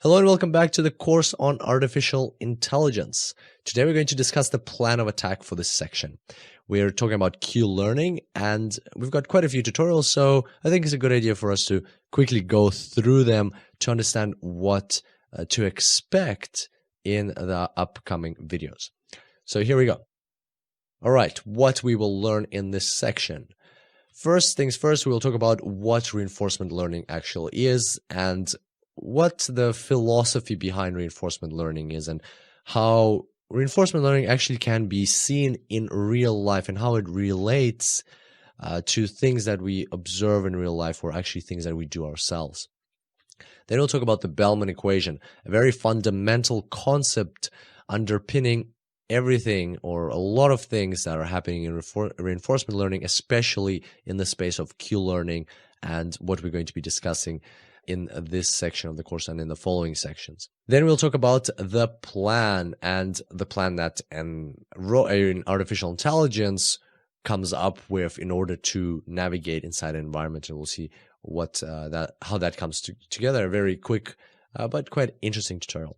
Hello and welcome back to the course on artificial intelligence. Today we're going to discuss the plan of attack for this section. We're talking about Q-learning and we've got quite a few tutorials, so I think it's a good idea for us to quickly go through them to understand what to expect in the upcoming videos. So here we go. All right, what we will learn in this section. First things first, we'll talk about what reinforcement learning actually is and what the philosophy behind reinforcement learning is and how reinforcement learning actually can be seen in real life and how it relates to things that we observe in real life or actually things that we do ourselves. Then we'll talk about the Bellman equation, a very fundamental concept underpinning everything or a lot of things that are happening in reinforcement learning, especially in the space of Q-learning and what we're going to be discussing in this section of the course and in the following sections. Then we'll talk about the plan and the plan that an artificial intelligence comes up with in order to navigate inside an environment, and we'll see what how that comes together. A very quick but quite interesting tutorial.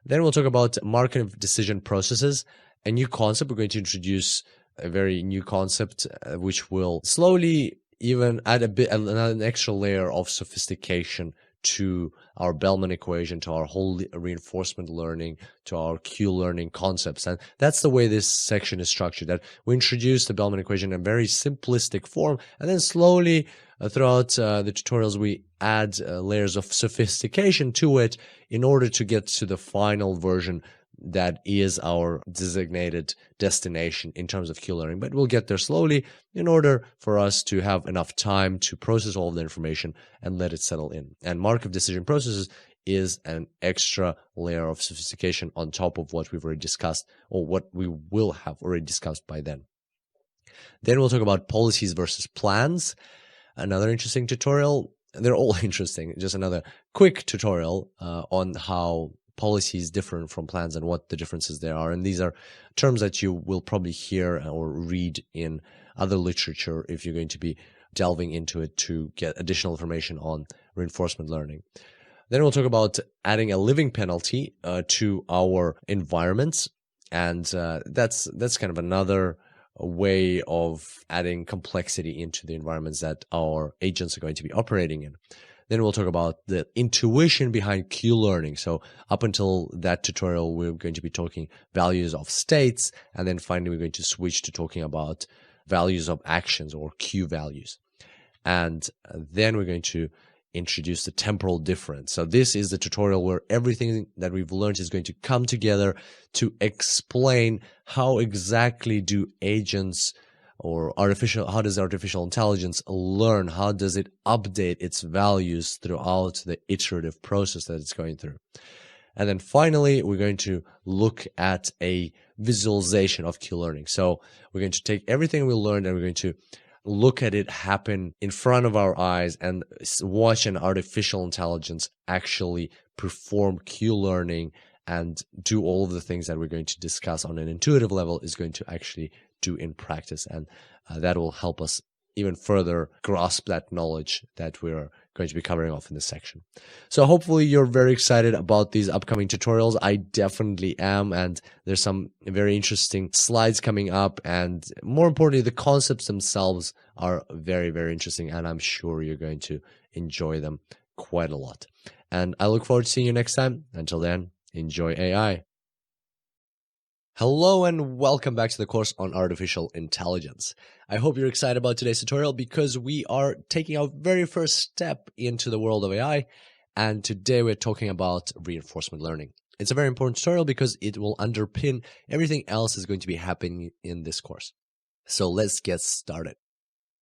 Then we'll talk about market decision processes, a new concept. We're going to introduce a very new concept which will slowly even add an extra layer of sophistication to our Bellman equation, to our whole reinforcement learning, to our Q-learning concepts. And that's the way this section is structured, that we introduce the Bellman equation in a very simplistic form, and then slowly throughout the tutorials we add layers of sophistication to it in order to get to the final version that is our designated destination in terms of Q-learning. But we'll get there slowly in order for us to have enough time to process all of the information and let it settle in. And markov decision processes is an extra layer of sophistication on top of what we've already discussed or what we will have already discussed by then. Then we'll talk about policies versus plans. Another interesting tutorial. They're all interesting. Just another quick tutorial on how policies differ from plans and what the differences there are. And these are terms that you will probably hear or read in other literature if you're going to be delving into it to get additional information on reinforcement learning. Then we'll talk about adding a living penalty to our environments. And that's kind of another way of adding complexity into the environments that our agents are going to be operating in. Then we'll talk about the intuition behind Q-learning. So up until that tutorial, we're going to be talking values of states, and then finally we're going to switch to talking about values of actions or Q values. And then we're going to introduce the temporal difference. So this is the tutorial where everything that we've learned is going to come together to explain how exactly do agents or how does artificial intelligence learn? How does it update its values throughout the iterative process that it's going through? And then finally, we're going to look at a visualization of Q-learning. So we're going to take everything we learned and we're going to look at it happen in front of our eyes and watch an artificial intelligence actually perform Q-learning and do all of the things that we're going to discuss on an intuitive level is going to actually do in practice. And that will help us even further grasp that knowledge that we're going to be covering off in this section. So hopefully you're very excited about these upcoming tutorials. I definitely am. And there's some very interesting slides coming up. And more importantly, the concepts themselves are very, very interesting. And I'm sure you're going to enjoy them quite a lot. And I look forward to seeing you next time. Until then, enjoy AI. Hello and welcome back to the course on artificial intelligence. I hope you're excited about today's tutorial because we are taking our very first step into the world of AI, and today we're talking about reinforcement learning. It's a very important tutorial because it will underpin everything else that's going to be happening in this course. So let's get started.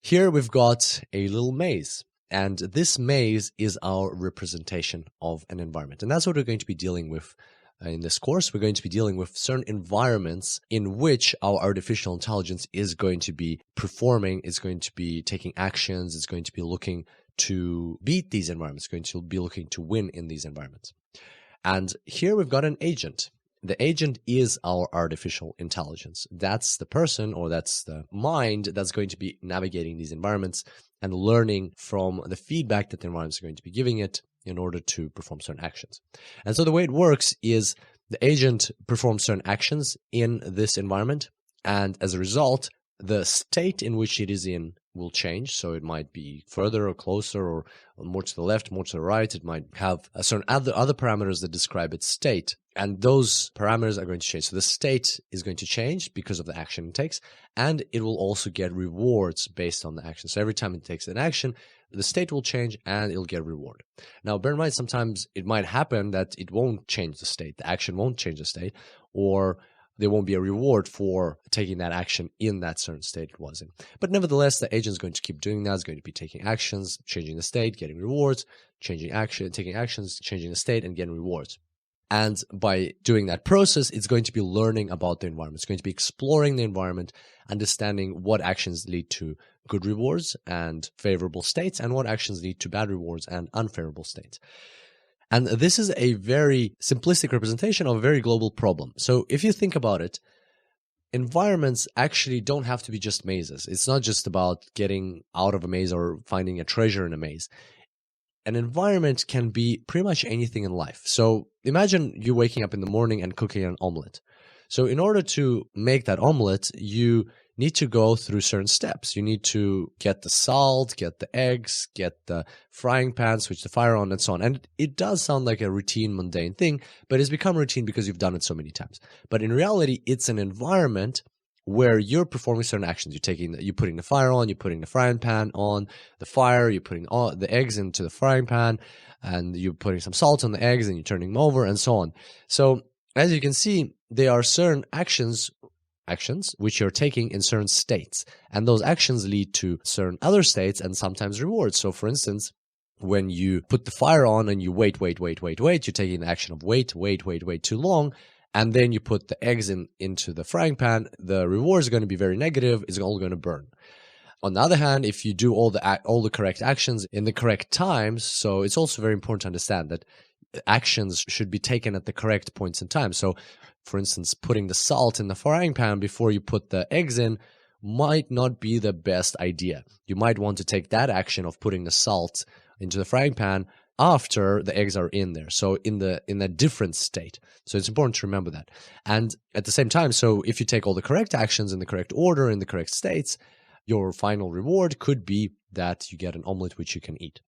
Here we've got a little maze, and this maze is our representation of an environment, and that's what we're going to be dealing with. In this course, we're going to be dealing with certain environments in which our artificial intelligence is going to be performing, is going to be taking actions, is going to be looking to beat these environments, going to be looking to win in these environments. And here we've got an agent. The agent is our artificial intelligence. That's the person or that's the mind that's going to be navigating these environments and learning from the feedback that the environments are going to be giving it in order to perform certain actions. And so the way it works is the agent performs certain actions in this environment, and as a result, the state in which it is in will change. So it might be further or closer or more to the left, more to the right. It might have a certain other parameters that describe its state. And those parameters are going to change. So the state is going to change because of the action it takes. And it will also get rewards based on the action. So every time it takes an action, the state will change and it'll get a reward. Now, bear in mind, sometimes it might happen that it won't change the state. The action won't change the state, or there won't be a reward for taking that action in that certain state it was in. But nevertheless, the agent is going to keep doing that. It's going to be taking actions, changing the state, getting rewards, taking actions, changing the state, and getting rewards. And by doing that process, it's going to be learning about the environment. It's going to be exploring the environment, understanding what actions lead to good rewards and favorable states, and what actions lead to bad rewards and unfavorable states. And this is a very simplistic representation of a very global problem. So if you think about it, environments actually don't have to be just mazes. It's not just about getting out of a maze or finding a treasure in a maze. An environment can be pretty much anything in life. So imagine you waking up in the morning and cooking an omelet. So in order to make that omelet, you need to go through certain steps. You need to get the salt, get the eggs, get the frying pan, switch the fire on, and so on. And it does sound like a routine, mundane thing, but it's become routine because you've done it so many times. But in reality, it's an environment where you're performing certain actions. You're putting the fire on, you're putting the frying pan on the fire, you're putting all the eggs into the frying pan, and you're putting some salt on the eggs, and you're turning them over, and so on. So as you can see, there are certain actions which you're taking in certain states, and those actions lead to certain other states and sometimes rewards. So for instance, when you put the fire on and you wait, you're taking the action of wait too long, and then you put the eggs into the frying pan, the reward is going to be very negative. It's all going to burn. On the other hand, if you do all the correct actions in the correct times, so it's also very important to understand that actions should be taken at the correct points in time. So for instance, putting the salt in the frying pan before you put the eggs in might not be the best idea. You might want to take that action of putting the salt into the frying pan after the eggs are in there, so in a different state. So it's important to remember that. And at the same time, so if you take all the correct actions in the correct order, in the correct states, your final reward could be that you get an omelet which you can eat.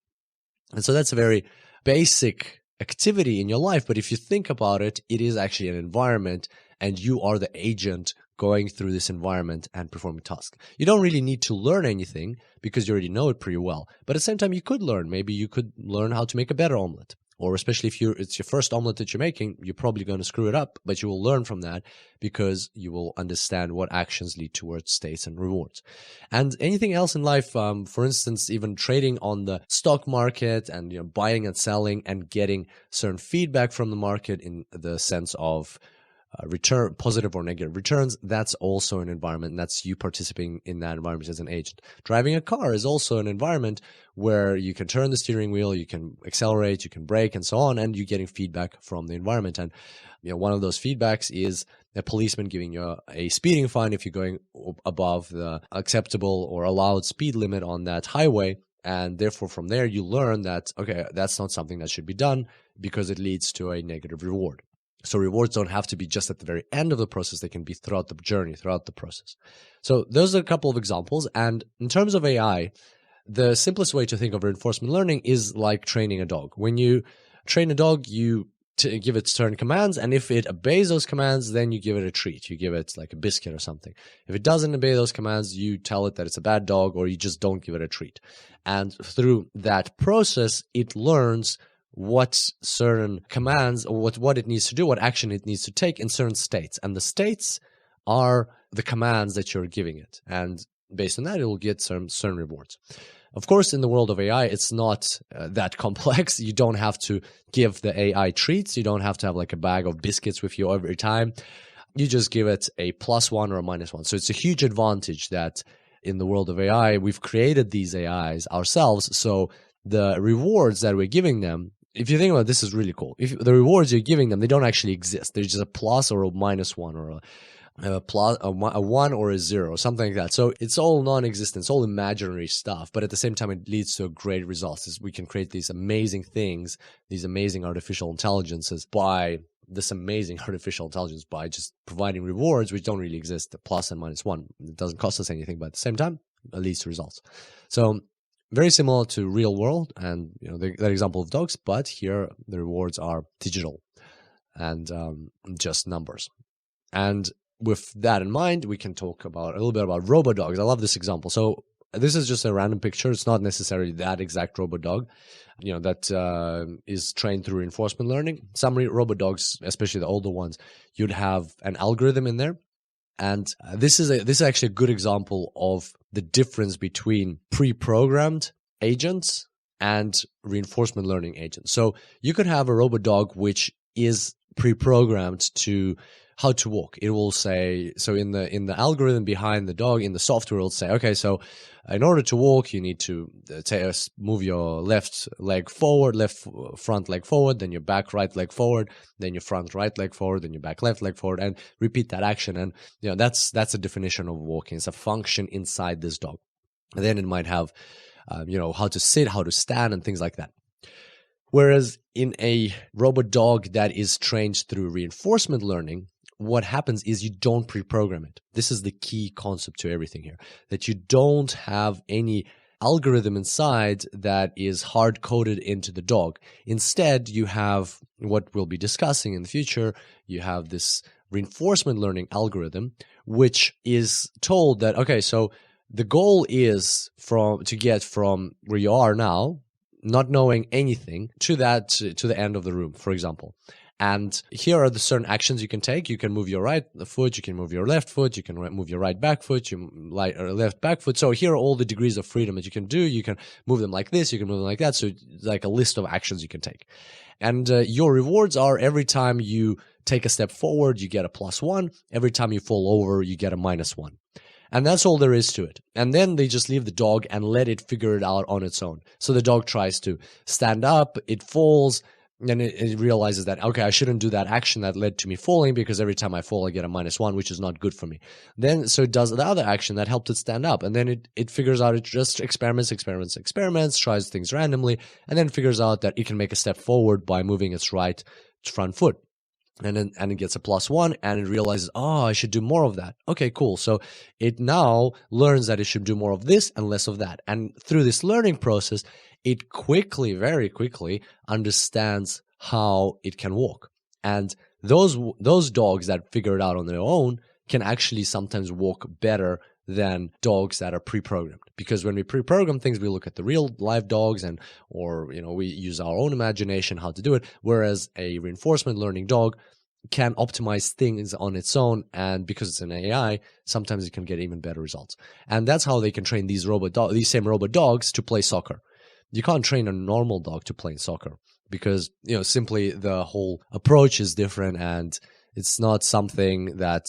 And so that's a very basic activity in your life, but if you think about it, it is actually an environment, and you are the agent going through this environment and performing tasks. You don't really need to learn anything because you already know it pretty well, but at the same time you could learn. Maybe you could learn how to make a better omelet, or especially if it's your first omelet that you're making, you're probably going to screw it up, but you will learn from that because you will understand what actions lead towards states and rewards. And anything else in life, for instance, even trading on the stock market and buying and selling and getting certain feedback from the market in the sense of return, positive or negative returns, that's also an environment, and that's you participating in that environment as an agent. Driving a car is also an environment where you can turn the steering wheel, you can accelerate, you can brake, and so on, and you're getting feedback from the environment. And one of those feedbacks is a policeman giving you a speeding fine if you're going above the acceptable or allowed speed limit on that highway. And therefore, from there, you learn that, okay, that's not something that should be done because it leads to a negative reward. So rewards don't have to be just at the very end of the process. They can be throughout the journey, throughout the process. So those are a couple of examples. And in terms of AI, the simplest way to think of reinforcement learning is like training a dog. When you train a dog, you give it certain commands, and if it obeys those commands, then you give it a treat. You give it like a biscuit or something. If it doesn't obey those commands, you tell it that it's a bad dog, or you just don't give it a treat. And through that process, it learns what certain commands or what it needs to do, what action it needs to take in certain states. And the states are the commands that you're giving it. And based on that, it will get certain rewards. Of course, in the world of AI, it's not that complex. You don't have to give the AI treats. You don't have to have like a bag of biscuits with you every time. You just give it a +1 or a -1. So it's a huge advantage that in the world of AI, we've created these AIs ourselves. So the rewards that we're giving them, if you think about it, this is really cool. If the rewards you're giving them, they don't actually exist. They're just a plus or a -1 or a one or a zero, something like that. So it's all non-existent, it's all imaginary stuff, but at the same time, it leads to great results. We can create these amazing things, these amazing artificial intelligences by just providing rewards which don't really exist, plus and minus one. It doesn't cost us anything, but at the same time, it leads to results. So very similar to real world and that example of dogs, but here the rewards are digital and just numbers. And with that in mind, we can talk about a little bit about robo-dogs. I love this example. So this is just a random picture. It's not necessarily that exact robo-dog, that is trained through reinforcement learning. Some robo-dogs, especially the older ones, you'd have an algorithm in there. And this is actually a good example of the difference between pre-programmed agents and reinforcement learning agents. So you could have a robo-dog which is pre-programmed to how to walk. It will say, so in the algorithm behind the dog, in the software, it'll say, okay, so in order to walk, you need to move your left leg forward, left front leg forward, then your back right leg forward, then your front right leg forward, then your back left leg forward, and repeat that action. And that's a definition of walking. It's a function inside this dog. And then it might have, how to sit, how to stand, and things like that. Whereas in a robot dog that is trained through reinforcement learning, what happens is you don't pre-program it. This is the key concept to everything here, that you don't have any algorithm inside that is hard-coded into the dog. Instead, you have what we'll be discussing in the future. You have this reinforcement learning algorithm, which is told that, okay, so the goal is to get from where you are now, not knowing anything, to the end of the room, for example. And here are the certain actions you can take. You can move your right foot, you can move your left foot, you can move your right back foot, left back foot. So here are all the degrees of freedom that you can do. You can move them like this, you can move them like that. So it's like a list of actions you can take. And your rewards are every time you take a step forward, you get a +1. Every time you fall over, you get a -1. And that's all there is to it. And then they just leave the dog and let it figure it out on its own. So the dog tries to stand up, it falls, and it realizes that, okay, I shouldn't do that action that led to me falling, because every time I fall, I get a -1, which is not good for me. Then, so it does the other action that helped it stand up. And then it figures out, it just experiments, tries things randomly, and then figures out that it can make a step forward by moving its right front foot. And it gets a +1, and it realizes, oh, I should do more of that. Okay, cool. So it now learns that it should do more of this and less of that. And through this learning process, it very quickly understands how it can walk. And those dogs that figure it out on their own can actually sometimes walk better than dogs that are pre-programmed. Because when we pre-program things, we look at the real live dogs or we use our own imagination how to do it. Whereas a reinforcement learning dog can optimize things on its own, and because it's an AI, sometimes it can get even better results. And that's how they can train these same robot dogs to play soccer. You can't train a normal dog to play soccer because simply the whole approach is different, and it's not something that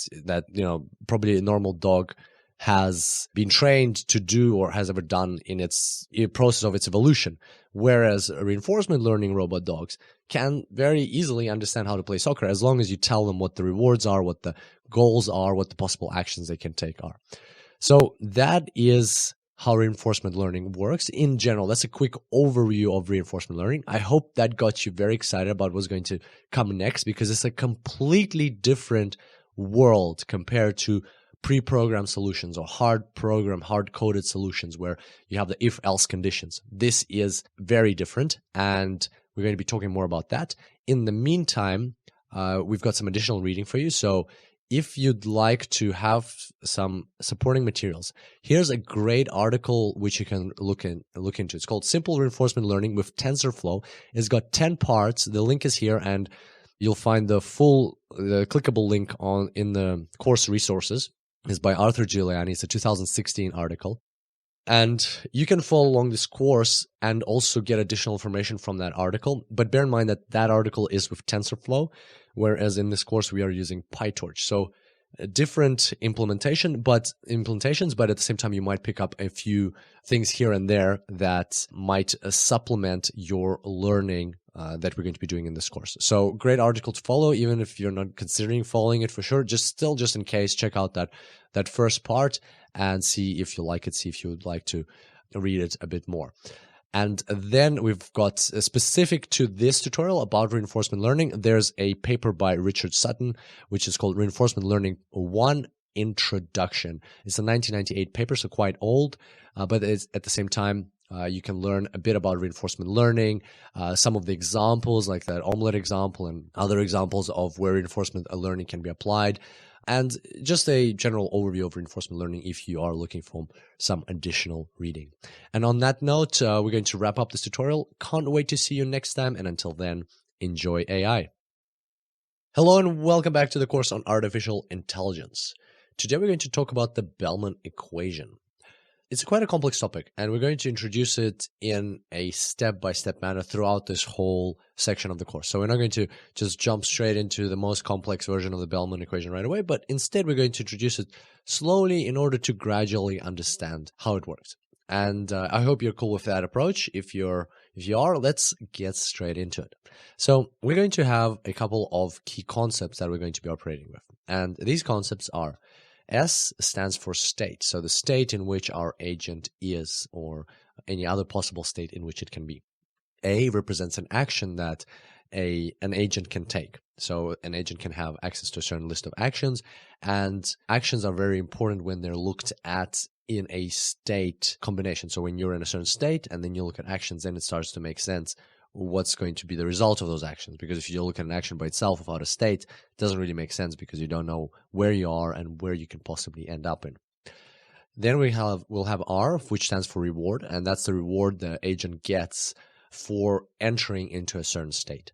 probably a normal dog has been trained to do or has ever done in its process of its evolution. Whereas reinforcement learning robot dogs can very easily understand how to play soccer as long as you tell them what the rewards are, what the goals are, what the possible actions they can take are. So that is how reinforcement learning works in general. That's a quick overview of reinforcement learning. I hope that got you very excited about what's going to come next, because it's a completely different world compared to pre-programmed solutions or hard-coded solutions where you have the if-else conditions. This is very different, and we're going to be talking more about that. In the meantime, we've got some additional reading for you. So if you'd like to have some supporting materials, here's a great article which you can look into. It's called Simple Reinforcement Learning with TensorFlow. It's got 10 parts. The link is here, and you'll find the clickable link in the course resources. It's by Arthur Giuliani. It's a 2016 article. And you can follow along this course and also get additional information from that article. But bear in mind that article is with TensorFlow, whereas in this course we are using PyTorch. So different implementations, but at the same time you might pick up a few things here and there that might supplement your learning that we're going to be doing in this course. So great article to follow, even if you're not considering following it for sure. Just in case, check out that first part and see if you like it, see if you would like to read it a bit more. And then we've got specific to this tutorial about reinforcement learning. There's a paper by Richard Sutton, which is called Reinforcement Learning 1 Introduction. It's a 1998 paper, so quite old, but it's, at the same time, you can learn a bit about reinforcement learning, some of the examples like that omelette example and other examples of where reinforcement learning can be applied, and just a general overview of reinforcement learning if you are looking for some additional reading. And on that note, we're going to wrap up this tutorial. Can't wait to see you next time, and until then, enjoy AI. Hello and welcome back to the course on artificial intelligence. Today we're going to talk about the Bellman equation. It's quite a complex topic, and we're going to introduce it in a step-by-step manner throughout this whole section of the course. So we're not going to just jump straight into the most complex version of the Bellman equation right away, but instead we're going to introduce it slowly in order to gradually understand how it works. And I hope you're cool with that approach. If you are, let's get straight into it. So we're going to have a couple of key concepts that we're going to be operating with. And these concepts are: S stands for state, so the state in which our agent is, or any other possible state in which it can be. A represents an action that an agent can take. So an agent can have access to a certain list of actions, and actions are very important when they're looked at in a state combination. So when you're in a certain state and then you look at actions, then it starts to make sense what's going to be the result of those actions. Because if you look at an action by itself without a state, it doesn't really make sense because you don't know where you are and where you can possibly end up in. Then we'll have R, which stands for reward, and that's the reward the agent gets for entering into a certain state.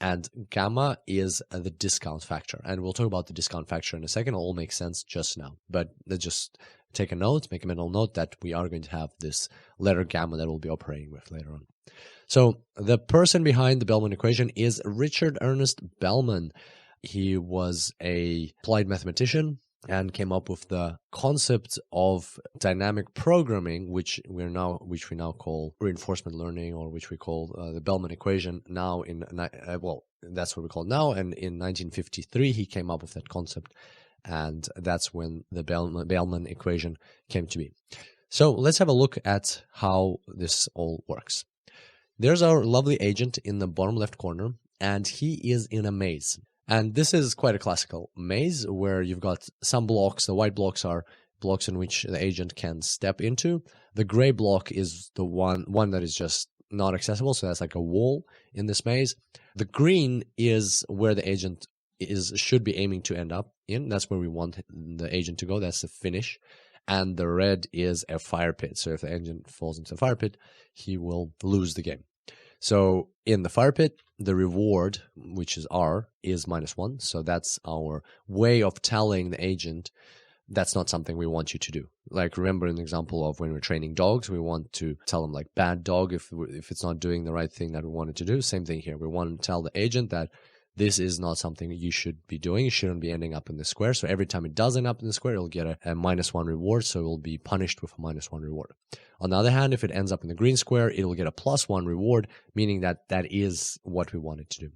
And gamma is the discount factor, and we'll talk about the discount factor in a second. It all makes sense just now, but let's just take a note, make a mental note that we are going to have this letter gamma that we'll be operating with later on. So the person behind the Bellman equation is Richard Ernest Bellman. He was a applied mathematician and came up with the concept of dynamic programming, which we now call reinforcement learning, or which we call the Bellman equation now. That's what we call it now. And in 1953, he came up with that concept, and that's when the Bellman equation came to be. So let's have a look at how this all works. There's our lovely agent in the bottom left corner, and he is in a maze. And this is quite a classical maze where you've got some blocks. The white blocks are blocks in which the agent can step into. The gray block is the one that is just not accessible, so that's like a wall in this maze. The green is where the agent should be aiming to end up in. That's where we want the agent to go. That's the finish. And the red is a fire pit. So if the agent falls into the fire pit, he will lose the game. So in the fire pit, the reward, which is R, is -1. So that's our way of telling the agent that's not something we want you to do. Like, remember an example of when we're training dogs, we want to tell them like bad dog if it's not doing the right thing that we want it to do. Same thing here. We want to tell the agent that this is not something that you should be doing. It shouldn't be ending up in the square. So every time it does end up in the square, it'll get a -1 reward. So it will be punished with a -1 reward. On the other hand, if it ends up in the green square, it will get a +1 reward, meaning that that is what we want it to do.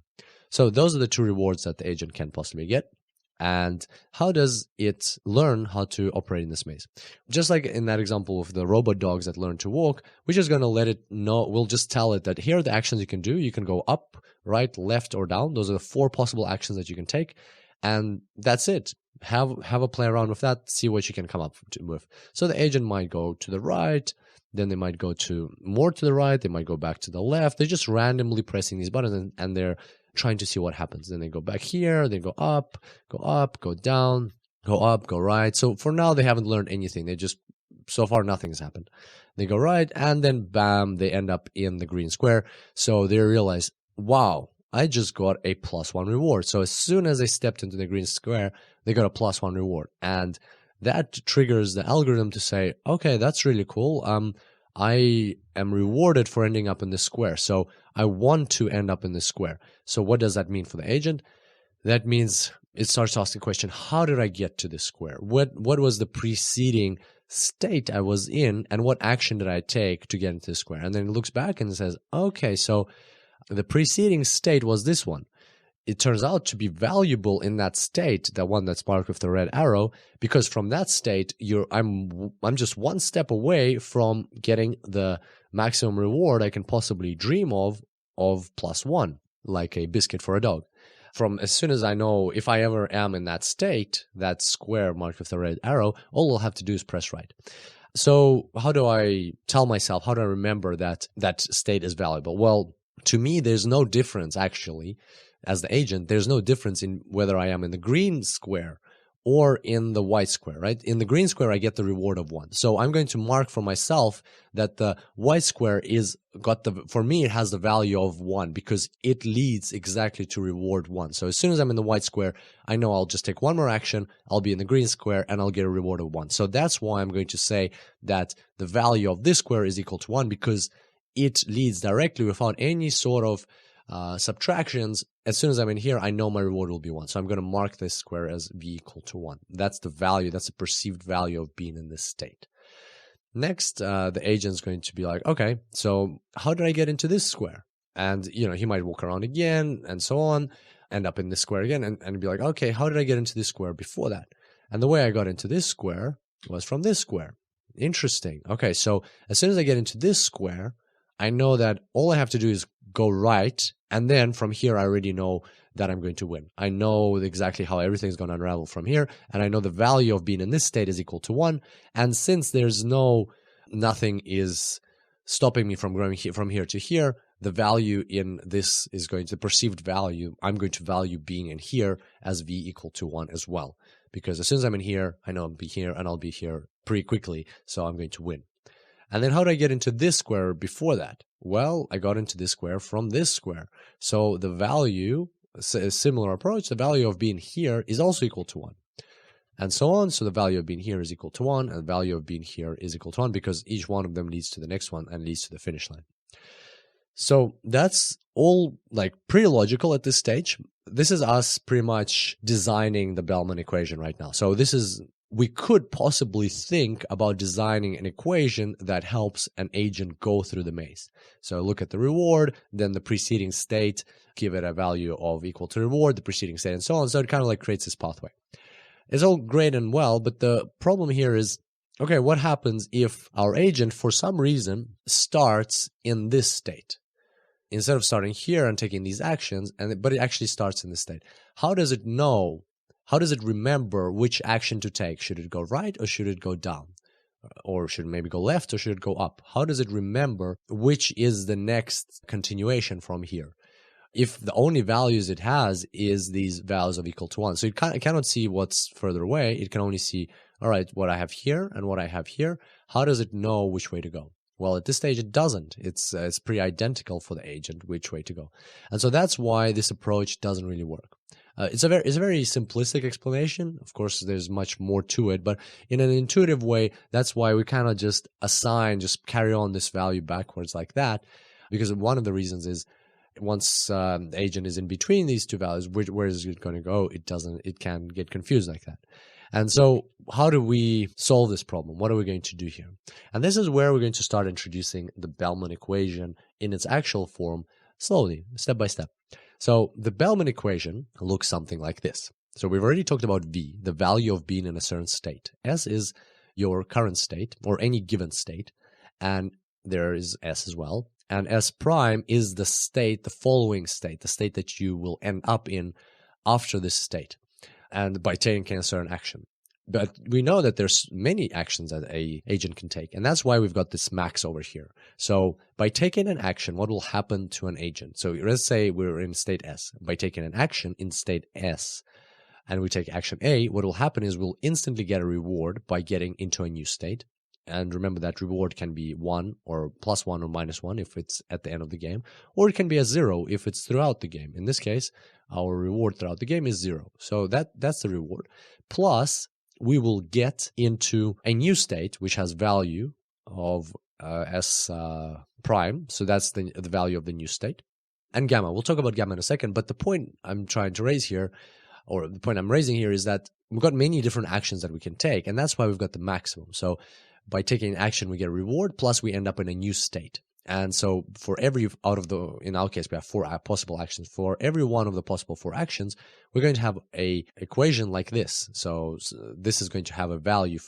So those are the two rewards that the agent can possibly get. And how does it learn how to operate in this maze? Just like in that example of the robot dogs that learn to walk, we're just going to let it know. We'll just tell it that here are the actions you can do. You can go up, right, left, or down. Those are the 4 possible actions that you can take. And that's it. Have a play around with that. See what you can come up with. So the agent might go to the right. Then they might go more to the right. They might go back to the left. They're just randomly pressing these buttons, and they're trying to see what happens. Then they go back here, they go up, go down, go up, go right. So for now, they haven't learned anything. So far, nothing has happened. They go right, and then bam, they end up in the green square. So they realize, wow, I just got a +1 reward. So as soon as they stepped into the green square, they got a +1 reward. And that triggers the algorithm to say, okay, that's really cool. I am rewarded for ending up in this square. So I want to end up in this square. So what does that mean for the agent? That means it starts to ask the question, how did I get to this square? What was the preceding state I was in, and what action did I take to get into this square? And then it looks back and it says, okay, so the preceding state was this one. It turns out to be valuable in that state, the one that's marked with the red arrow, because from that state, I'm just one step away from getting the maximum reward I can possibly dream of +1, like a biscuit for a dog. From as soon as I know if I ever am in that state, that square marked with the red arrow, all I'll have to do is press right. So how do I tell myself, how do I remember that that state is valuable? Well, to me, there's no difference actually. As the agent, there's no difference in whether I am in the green square or in the white square, right? In the green square, I get the reward of 1. So I'm going to mark for myself that the white square for me, it has the value of 1 because it leads exactly to reward 1. So as soon as I'm in the white square, I know I'll just take one more action, I'll be in the green square, and I'll get a reward of 1. So that's why I'm going to say that the value of this square is equal to 1 because it leads directly without any sort of subtractions. As soon as I'm in here, I know my reward will be 1. So I'm going to mark this square as v equal to 1. That's the value, that's the perceived value of being in this state. Next, the agent's going to be like, okay, so how did I get into this square? And, he might walk around again and so on, end up in this square again and be like, okay, how did I get into this square before that? And the way I got into this square was from this square. Interesting. Okay, so as soon as I get into this square, I know that all I have to do is go right, and then from here I already know that I'm going to win. I know exactly how everything's going to unravel from here, and I know the value of being in this state is equal to 1, and since there's nothing is stopping me from going from here to here, the value in this is the perceived value, I'm going to value being in here as v equal to 1 as well, because as soon as I'm in here, I know I'll be here, and I'll be here pretty quickly, so I'm going to win. And then how did I get into this square before that? Well, I got into this square from this square. So the value, a similar approach, the value of being here is also equal to 1. And so on. So the value of being here is equal to 1, and the value of being here is equal to 1 because each one of them leads to the next one and leads to the finish line. So that's all pretty logical at this stage. This is us pretty much designing the Bellman equation right now. So we could possibly think about designing an equation that helps an agent go through the maze. So look at the reward, then the preceding state, give it a value of equal to reward, the preceding state, and so on. So it kind of creates this pathway. It's all great and well, but the problem here is, okay, what happens if our agent, for some reason, starts in this state? Instead of starting here and taking these actions, but it actually starts in this state. How does it know? How does it remember which action to take? Should it go right or should it go down? Or should it maybe go left or should it go up? How does it remember which is the next continuation from here? If the only values it has is these values of equal to 1. So it cannot see what's further away. It can only see, all right, what I have here and what I have here. How does it know which way to go? Well, at this stage, it doesn't. It's pretty identical for the agent which way to go. And so that's why this approach doesn't really work. It's a very simplistic explanation. Of course, there's much more to it, but in an intuitive way, that's why we kind of just carry on this value backwards like that, because one of the reasons is once the agent is in between these two values, where is it going to go? It can get confused like that. And so how do we solve this problem? What are we going to do here? And this is where we're going to start introducing the Bellman equation in its actual form slowly, step by step. So the Bellman equation looks something like this. So we've already talked about V, the value of being in a certain state. S is your current state or any given state, and there is S as well. And S prime is the state, the following state, the state that you will end up in after this state, and by taking a certain action. But we know that there's many actions that an agent can take, and that's why we've got this max over here. So by taking an action, what will happen to an agent? So let's say we're in state S. By taking an action in state S, and we take action A, what will happen is we'll instantly get a reward by getting into a new state. And remember that reward can be 1 or +1 or -1 if it's at the end of the game, or it can be a 0 if it's throughout the game. In this case, our reward throughout the game is 0. So that's the reward. Plus, we will get into a new state which has value of S prime. So that's the value of the new state. And gamma. We'll talk about gamma in a second. But the point I'm trying to raise here, or the point I'm raising here, is that we've got many different actions that we can take. And that's why we've got the maximum. So by taking action, we get a reward, plus we end up in a new state. And so for every in our case, we have 4 possible actions. For every one of the possible 4 actions, we're going to have a equation like this. So this is going to have a value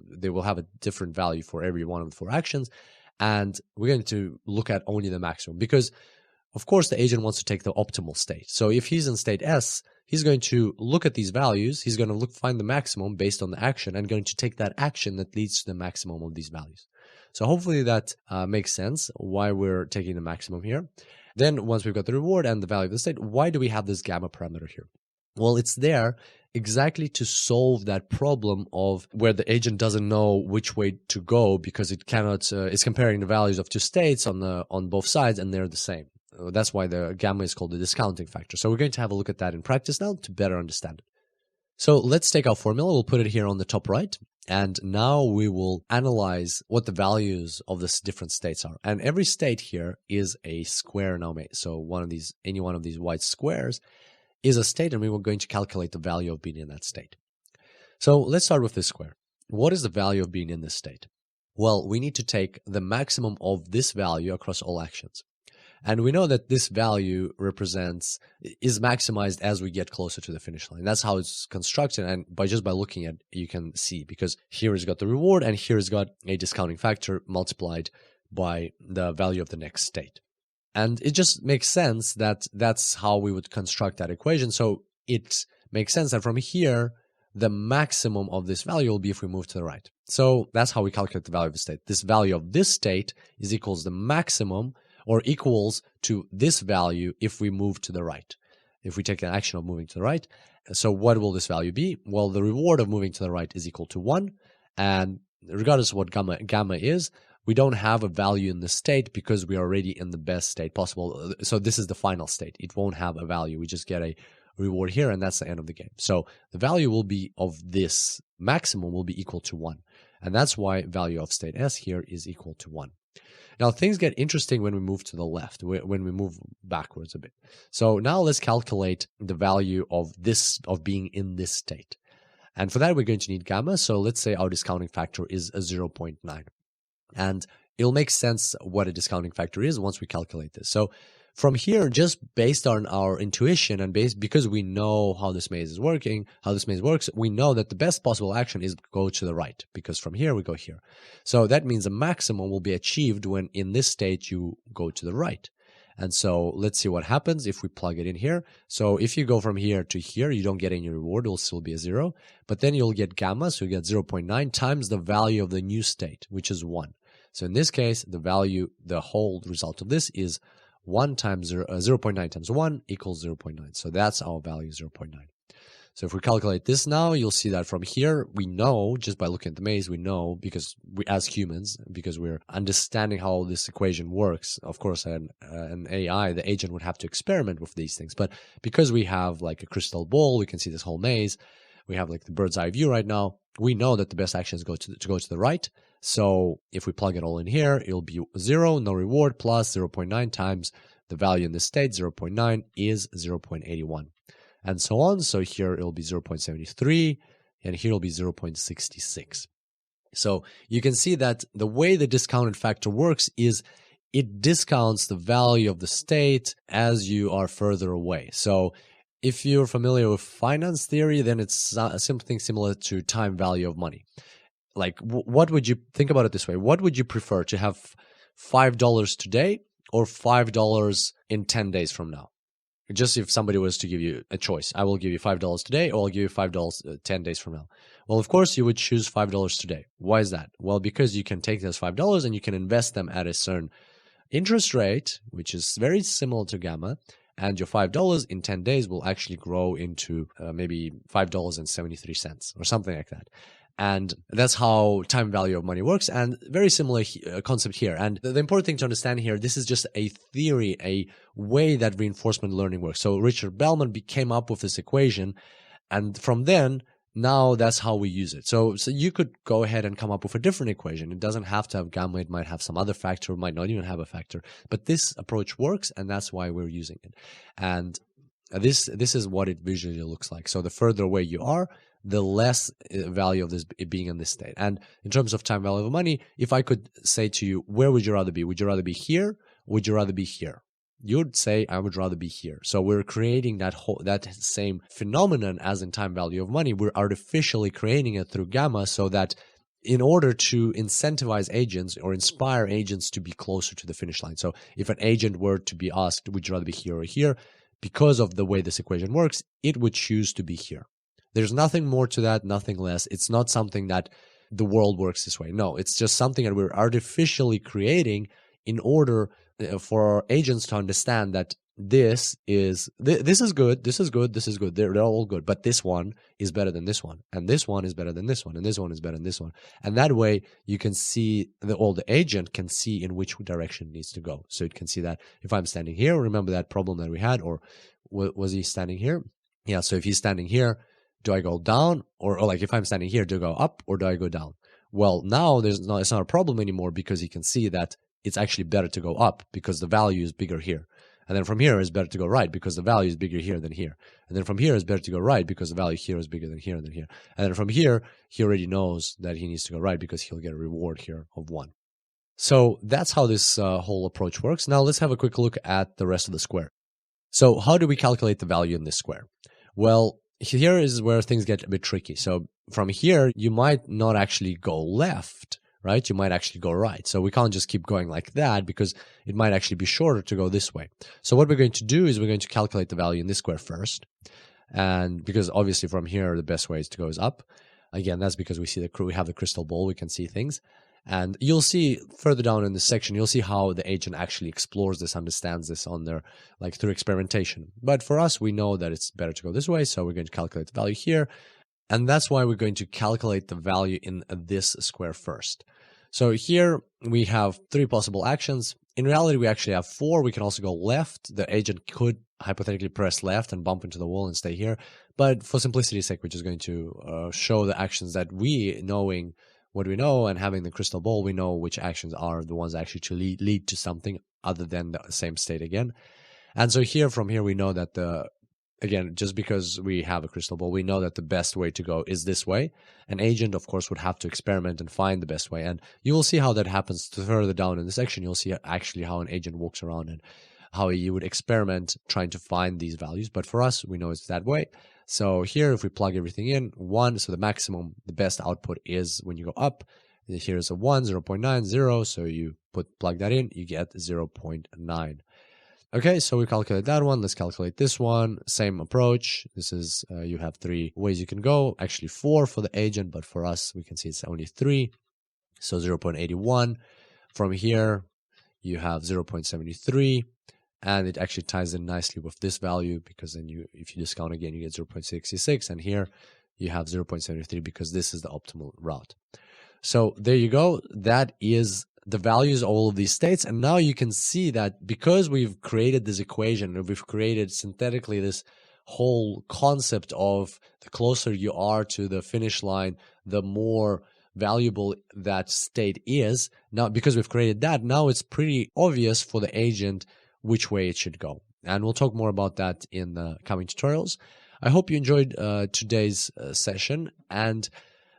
they will have a different value for every one of the 4 actions. And we're going to look at only the maximum because, of course, the agent wants to take the optimal state. So if he's in state S, he's going to look at these values. He's going to find the maximum based on the action and going to take that action that leads to the maximum of these values. So hopefully that makes sense why we're taking the maximum here. Then once we've got the reward and the value of the state, why do we have this gamma parameter here? Well, it's there exactly to solve that problem of where the agent doesn't know which way to go because it cannot, it's comparing the values of 2 states on both sides and they're the same. That's why the gamma is called the discounting factor. So we're going to have a look at that in practice now to better understand it. So let's take our formula. We'll put it here on the top right. And now we will analyze what the values of these different states are. And every state here is a square now made. So any one of these white squares is a state, and we were going to calculate the value of being in that state. So let's start with this square. What is the value of being in this state? Well, we need to take the maximum of this value across all actions. And we know that this value is maximized as we get closer to the finish line. That's how it's constructed. And just by looking at it, you can see, because here it's got the reward and here it's got a discounting factor multiplied by the value of the next state. And it just makes sense that that's how we would construct that equation. So it makes sense that from here, the maximum of this value will be if we move to the right. So that's how we calculate the value of the state. This value of this state is equals the maximum or equals to this value if we move to the right, if we take an action of moving to the right. So what will this value be? Well, the reward of moving to the right is equal to 1. And regardless of what gamma is, we don't have a value in the state because we are already in the best state possible. So this is the final state. It won't have a value. We just get a reward here, and that's the end of the game. So the value will be of this maximum will be equal to 1. And that's why value of state S here is equal to 1. Now, things get interesting when we move to the left, when we move backwards a bit. So now let's calculate the value of being in this state. And for that, we're going to need gamma. So let's say our discounting factor is a 0.9. And it'll make sense what a discounting factor is once we calculate this. So from here, just based on our intuition and because we know how this maze works, we know that the best possible action is go to the right, because from here we go here. So that means the maximum will be achieved when in this state you go to the right. And so let's see what happens if we plug it in here. So if you go from here to here, you don't get any reward, it'll still be a 0. But then you'll get gamma, so you get 0.9 times the value of the new state, which is 1. So in this case, the whole result of this is 0.9 times 1 equals 0.9. So that's our value, 0.9. So if we calculate this now, you'll see that from here, we know, just by looking at the maze, we know, because as humans, because we're understanding how this equation works, of course, an AI, the agent would have to experiment with these things. But because we have like a crystal ball, we can see this whole maze, we have like the bird's eye view right now, we know that the best action is to go to the right. So if we plug it all in here, it'll be 0, no reward, plus 0.9 times the value in this state, 0.9 is 0.81. And so on. So here it'll be 0.73, and here it'll be 0.66. So you can see that the way the discounted factor works is it discounts the value of the state as you are further away. So if you're familiar with finance theory, then it's something similar to time value of money. Like, what would you think about it this way? What would you prefer, to have $5 today or $5 in 10 days from now? Just if somebody was to give you a choice, I will give you $5 today, or I'll give you $5 10 days from now. Well, of course, you would choose $5 today. Why is that? Well, because you can take those $5 and you can invest them at a certain interest rate, which is very similar to gamma, and your $5 in 10 days will actually grow into maybe $5.73 or something like that. And that's how time value of money works, and very similar concept here. And the important thing to understand here, this is just a theory, a way that reinforcement learning works. So Richard Bellman came up with this equation, and from then, now that's how we use it. So you could go ahead and come up with a different equation. It doesn't have to have gamma, it might have some other factor, it might not even have a factor. But this approach works, and that's why we're using it. And this is what it visually looks like. So the further away you are, the less value of this it being in this state. And in terms of time value of money, if I could say to you, where would you rather be? Would you rather be here? Would you rather be here? You would say, I would rather be here. So we're creating that same phenomenon as in time value of money. We're artificially creating it through gamma so that in order to incentivize agents or inspire agents to be closer to the finish line. So if an agent were to be asked, would you rather be here or here? Because of the way this equation works, it would choose to be here. There's nothing more to that, nothing less. It's not something that the world works this way. No, it's just something that we're artificially creating in order for our agents to understand that this is good, this is good, this is good. They're all good, but this one is better than this one, and this one is better than this one, and this one is better than this one. And that way you can see, the agent can see in which direction it needs to go. So it can see that if I'm standing here, remember that problem that we had, or was he standing here? Yeah, so if he's standing here, do I go down? Or like if I'm standing here, do I go up or do I go down? Well, now it's not a problem anymore because he can see that it's actually better to go up because the value is bigger here. And then from here, it's better to go right because the value is bigger here than here. And then from here, it's better to go right because the value here is bigger than here and then here. And then from here, he already knows that he needs to go right because he'll get a reward here of 1. So that's how this whole approach works. Now let's have a quick look at the rest of the square. So how do we calculate the value in this square? Well, here is where things get a bit tricky. So from here, you might not actually go left, right? You might actually go right. So we can't just keep going like that because it might actually be shorter to go this way. So what we're going to do is we're going to calculate the value in this square first. And because obviously from here, the best way is to go is up. Again, that's because we have the crystal ball, we can see things. And you'll see further down in this section, you'll see how the agent actually explores this, understands this on their, like through experimentation. But for us, we know that it's better to go this way. So we're going to calculate the value here. And that's why we're going to calculate the value in this square first. So here we have 3 possible actions. In reality, we actually have 4. We can also go left. The agent could hypothetically press left and bump into the wall and stay here. But for simplicity's sake, we're just going to show the actions that we, knowing what we know and having the crystal ball, we know which actions are the ones that actually to lead to something other than the same state again. And so here, from here, we know that again, just because we have a crystal ball, we know that the best way to go is this way. An agent, of course, would have to experiment and find the best way. And you will see how that happens further down in the section. You'll see actually how an agent walks around and how you would experiment trying to find these values. But for us, we know it's that way. So here, if we plug everything in, 1, so the maximum, the best output is when you go up. Here's a 1, 0.9, 0. So you plug that in, you get 0.9. Okay, so we calculate that one. Let's calculate this one. Same approach. This is, you have 3 ways you can go. Actually 4 for the agent, but for us, we can see it's only 3. So 0.81. From here, you have 0.73. And it actually ties in nicely with this value because then if you discount again, you get 0.66. And here you have 0.73 because this is the optimal route. So there you go. That is the values of all of these states. And now you can see that because we've created this equation, or we've created synthetically this whole concept of the closer you are to the finish line, the more valuable that state is. Now, because we've created that, now it's pretty obvious for the agent which way it should go. And we'll talk more about that in the coming tutorials. I hope you enjoyed today's session. And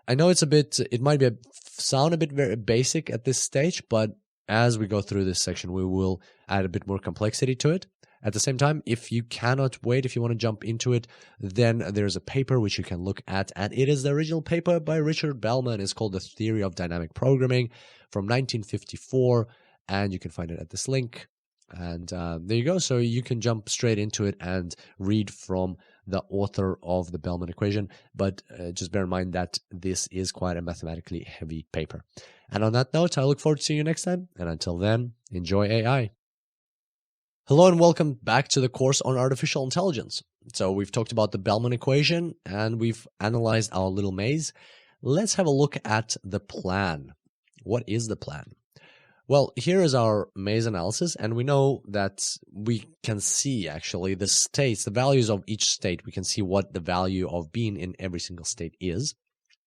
I know it might sound a bit very basic at this stage, but as we go through this section, we will add a bit more complexity to it. At the same time, if you cannot wait, if you want to jump into it, then there's a paper which you can look at. And it is the original paper by Richard Bellman. It's called The Theory of Dynamic Programming from 1954. And you can find it at this link. And there you go. So you can jump straight into it and read from the author of the Bellman equation. But just bear in mind that this is quite a mathematically heavy paper. And on that note, I look forward to seeing you next time. And until then, enjoy AI. Hello and welcome back to the course on artificial intelligence. So we've talked about the Bellman equation and we've analyzed our little maze. Let's have a look at the plan. What is the plan? Well, here is our maze analysis, and we know that we can see actually the states, the values of each state. We can see what the value of being in every single state is,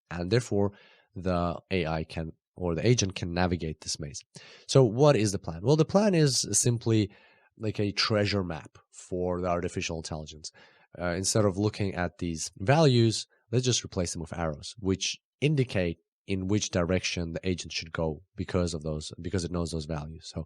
and therefore the AI can, or the agent can navigate this maze. So what is the plan? Well, the plan is simply like a treasure map for the artificial intelligence. Instead of looking at these values, let's just replace them with arrows, which indicate in which direction the agent should go because it knows those values. So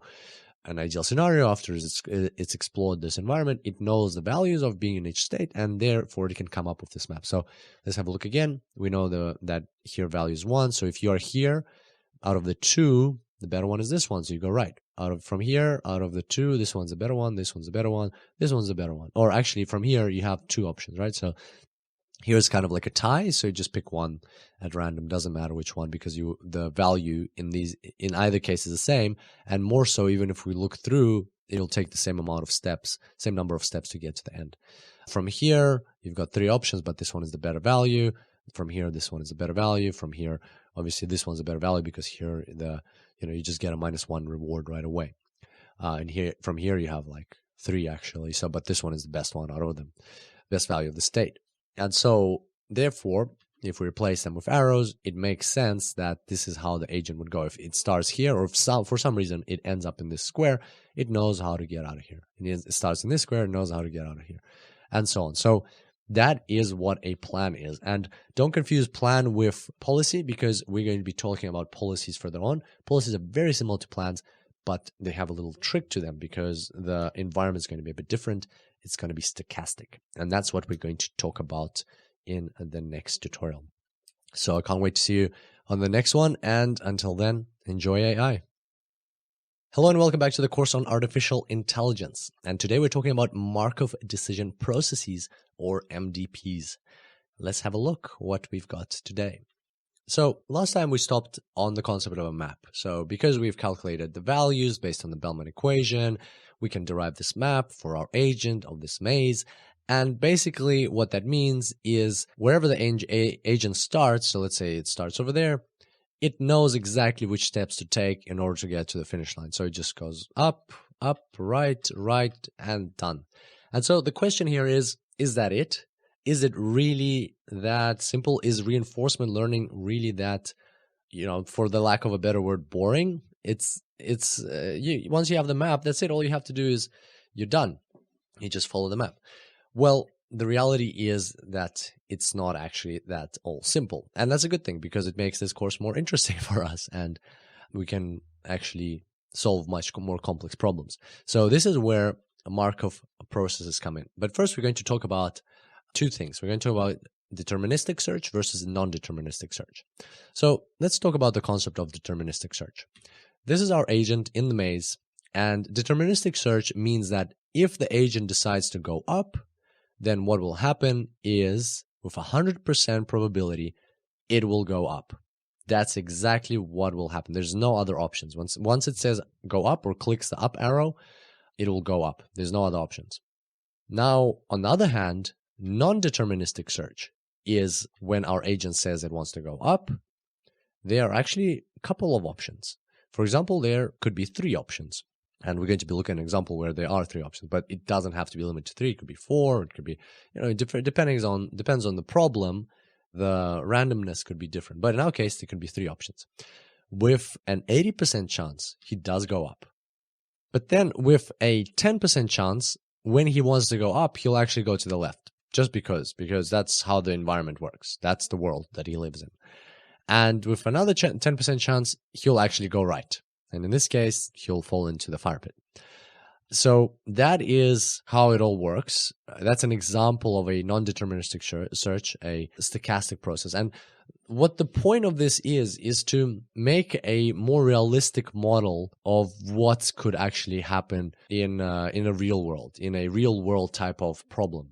an ideal scenario, after it's explored this environment, it knows the values of being in each state, and therefore it can come up with this map. So let's have a look again. We know that here value is 1. So if you are here, out of the 2, the better one is this one. So you go right. From here, out of the 2, this one's a better one, this one's a better one, this one's a better one. Or actually, from here, you have 2 options, right? So here's kind of like a tie, so you just pick one at random. Doesn't matter which one, because the value in either case is the same, and more so, even if we look through, it'll take the same number of steps to get to the end. From here, you've got 3 options, but this one is the better value. From here, this one is a better value. From here, obviously, this one's a better value because here you just get a -1 reward right away. And from here, you have like 3 actually. So, but this one is the best one out of them, best value of the state. And so, therefore, if we replace them with arrows, it makes sense that this is how the agent would go. If it starts here, or if for some reason it ends up in this square, it knows how to get out of here. It starts in this square, it knows how to get out of here, and so on. So that is what a plan is. And don't confuse plan with policy, because we're going to be talking about policies further on. Policies are very similar to plans, but they have a little trick to them because the environment is going to be a bit different. It's going to be stochastic. And that's what we're going to talk about in the next tutorial. So I can't wait to see you on the next one. And until then, enjoy AI. Hello and welcome back to the course on artificial intelligence. And today we're talking about Markov decision processes, or MDPs. Let's have a look what we've got today. So last time we stopped on the concept of a map. So because we've calculated the values based on the Bellman equation, we can derive this map for our agent of this maze. And basically what that means is wherever the agent starts, so let's say it starts over there, it knows exactly which steps to take in order to get to the finish line. So it just goes up, right, and done. And so the question here is that it? Is it really that simple? Is reinforcement learning really that, for the lack of a better word, boring? Once you have the map, that's it. All you have to do is you're done. You just follow the map. Well, the reality is that it's not actually that all simple. And that's a good thing, because it makes this course more interesting for us, and we can actually solve much more complex problems. So this is where Markov processes come in. But first, we're going to talk about 2 things. We're going to talk about deterministic search versus non-deterministic search. So let's talk about the concept of deterministic search. This is our agent in the maze, and deterministic search means that if the agent decides to go up, then what will happen is, with 100% probability, it will go up. That's exactly what will happen. There's no other options. Once it says go up or clicks the up arrow, it will go up. There's no other options. Now, on the other hand, non-deterministic search is when our agent says it wants to go up. There are actually a couple of options. For example, there could be 3 options. And we're going to be looking at an example where there are 3 options, but it doesn't have to be limited to 3. It could be 4. It could be, different. Depends on the problem. The randomness could be different. But in our case, there could be 3 options. With an 80% chance, he does go up. But then with a 10% chance, when he wants to go up, he'll actually go to the left. Just because that's how the environment works. That's the world that he lives in. And with another 10% chance, he'll actually go right. And in this case, he'll fall into the fire pit. So that is how it all works. That's an example of a non-deterministic search, a stochastic process. And what the point of this is to make a more realistic model of what could actually happen in a real world, in a real world type of problem.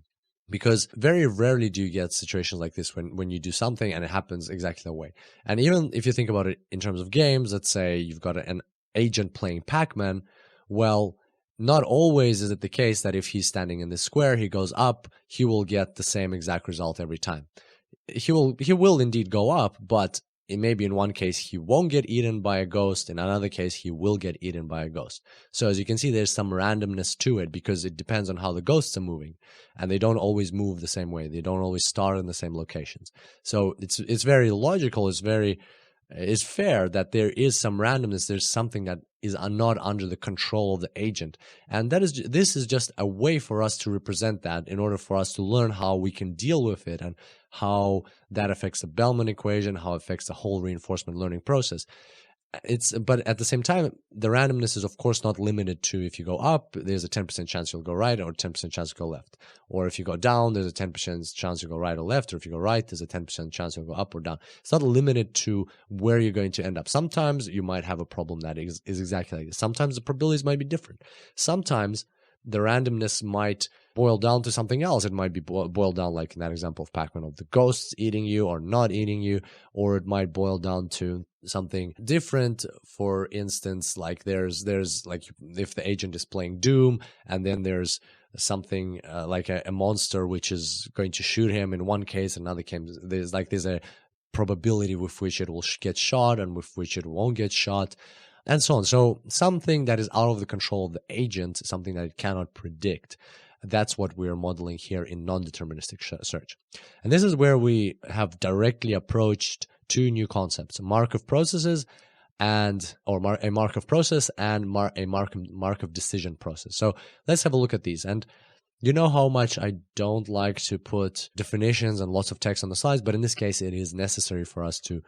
Because very rarely do you get situations like this when you do something and it happens exactly that way. And even if you think about it in terms of games, let's say you've got an agent playing Pac-Man, well, not always is it the case that if he's standing in this square, he goes up, he will get the same exact result every time. He will indeed go up, but it may be in one case he won't get eaten by a ghost, in another case he will get eaten by a ghost. So as you can see, there's some randomness to it because it depends on how the ghosts are moving, and they don't always move the same way. They don't always start in the same locations. So it's very logical. It's very is fair, that there is some randomness, there's something that is not under the control of the agent. And this is just a way for us to represent that in order for us to learn how we can deal with it and how that affects the Bellman equation, how it affects the whole reinforcement learning process. But at the same time, the randomness is of course not limited to if you go up, there's a 10% chance you'll go right, or 10% chance you'll go left. Or if you go down, there's a 10% chance you'll go right or left. Or if you go right, there's a 10% chance you'll go up or down. It's not limited to where you're going to end up. Sometimes you might have a problem that is exactly like this. Sometimes the probabilities might be different. Sometimes the randomness might boil down to something else. It might be boiled down, like in that example of Pac-Man, of the ghosts eating you or not eating you, or it might boil down to something different. For instance, like there's like if the agent is playing Doom, and then there's something like a monster which is going to shoot him in one case, another case there's a probability with which it will get shot and with which it won't get shot, and so on. So something that is out of the control of the agent, something that it cannot predict. That's what we're modeling here in non-deterministic search. And this is where we have directly approached two new concepts: Markov processes a Markov process and a Markov decision process. So let's have a look at these. And you know how much I don't like to put definitions and lots of text on the slides, but in this case, it is necessary for us to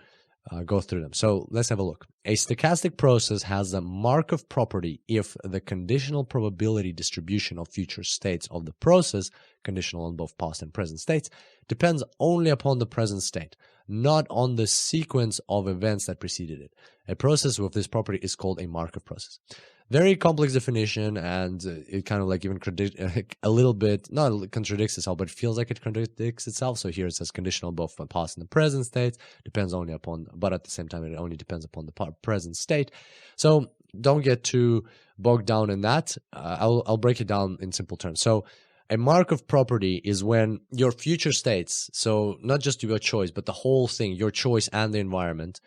go through them. So let's have a look. A stochastic process has a Markov property if the conditional probability distribution of future states of the process, conditional on both past and present states, depends only upon the present state, not on the sequence of events that preceded it. A process with this property is called a Markov process. Very complex definition, and it kind of like even a little bit, not contradicts itself, but it feels like it contradicts itself. So here it says conditional both on past and the present states, depends only upon, but at the same time, it only depends upon the present state. So don't get too bogged down in that. I'll break it down in simple terms. So a Markov property is when your future states, so not just your choice, but the whole thing, your choice and the environment,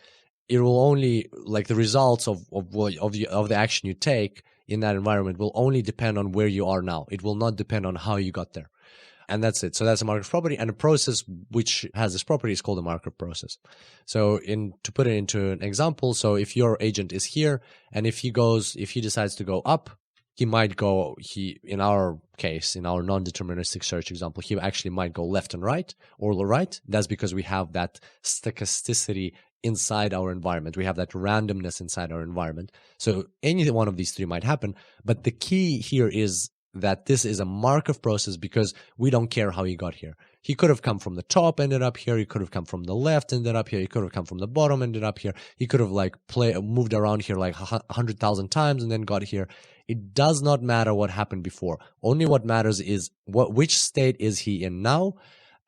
it will only, like the results of the action you take in that environment will only depend on where you are now. It will not depend on how you got there. And that's it. So that's a Markov property, and a process which has this property is called a Markov process. So to put it into an example, so if your agent is here, and if he decides to go up, in our case, in our non-deterministic search example, he actually might go left and right, or right. That's because we have that stochasticity inside our environment. We have that randomness inside our environment. So any one of these three might happen. But the key here is that this is a Markov process because we don't care how he got here. He could have come from the top, ended up here. He could have come from the left, ended up here. He could have come from the bottom, ended up here. He could have moved around here like 100,000 times and then got here. It does not matter what happened before. Only what matters is which state is he in now.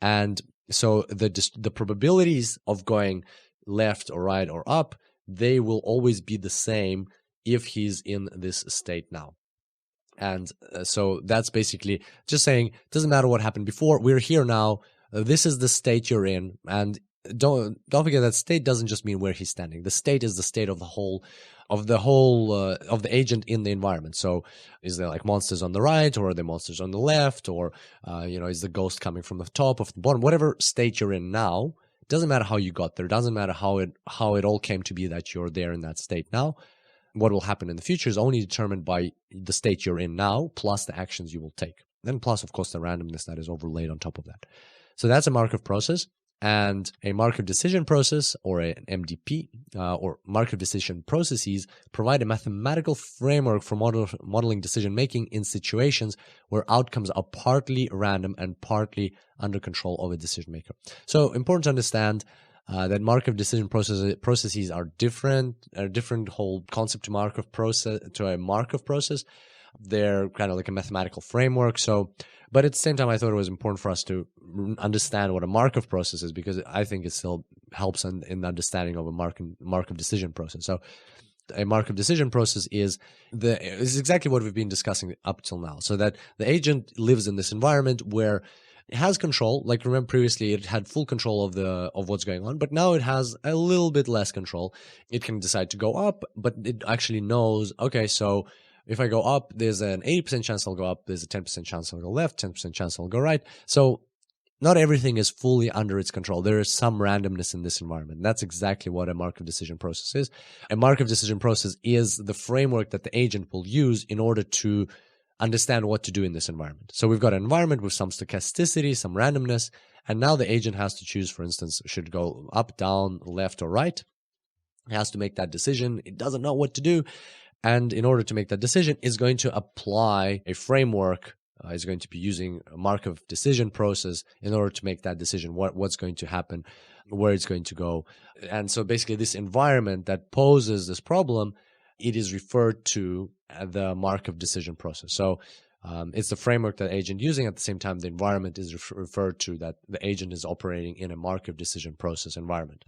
And so the probabilities of going left or right or up, they will always be the same if he's in this state now. And so that's basically just saying, it doesn't matter what happened before, we're here now, this is the state you're in. And don't forget that state doesn't just mean where he's standing. The state is the state of the agent in the environment. So is there like monsters on the right, or are there monsters on the left, or is the ghost coming from the top or the bottom? Whatever state you're in now, doesn't matter how you got there. Doesn't matter how it all came to be that you're there in that state now. What will happen in the future is only determined by the state you're in now, plus the actions you will take. Then plus, of course, the randomness that is overlaid on top of that. So that's a Markov process. And a Markov decision process, or an MDP, or Markov decision processes, provide a mathematical framework for modeling decision-making in situations where outcomes are partly random and partly under control of a decision maker. So important to understand that Markov decision processes are different. A different whole concept to a Markov process. They're kind of like a mathematical framework. So, but at the same time, I thought it was important for us to understand what a Markov process is, because I think it still helps in the understanding of a Markov decision process. So a Markov decision process is exactly what we've been discussing up till now. So that the agent lives in this environment where it has control. Like, remember previously it had full control of what's going on, but now it has a little bit less control. It can decide to go up, but it actually knows, okay, so if I go up, there's an 80% chance I'll go up, there's a 10% chance I'll go left, 10% chance I'll go right. So not everything is fully under its control. There is some randomness in this environment. That's exactly what a Markov decision process is. A Markov decision process is the framework that the agent will use in order to understand what to do in this environment. So we've got an environment with some stochasticity, some randomness, and now the agent has to choose, for instance, should it go up, down, left, or right. It has to make that decision. It doesn't know what to do. And in order to make that decision, it's going to apply a framework. Is going to be using a Markov decision process in order to make that decision, what's going to happen, where it's going to go. And so basically this environment that poses this problem, it is referred to as the Markov decision process. So it's the framework that agent using. At the same time, the environment is referred to that the agent is operating in a Markov decision process environment.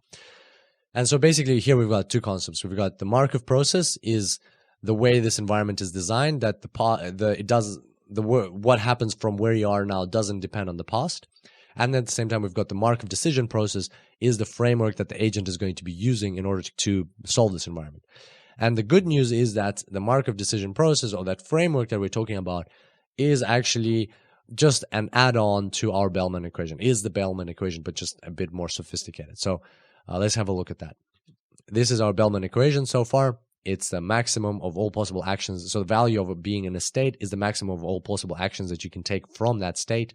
And so basically here we've got two concepts. We've got the Markov process is the way this environment is designed, that what happens from where you are now doesn't depend on the past. And at the same time, we've got the Markov decision process is the framework that the agent is going to be using in order to solve this environment. And the good news is that the Markov decision process, or that framework that we're talking about, is actually just an add-on to our Bellman equation. It is the Bellman equation, but just a bit more sophisticated. So let's have a look at that. This is our Bellman equation so far. It's the maximum of all possible actions. So the value of being in a state is the maximum of all possible actions that you can take from that state.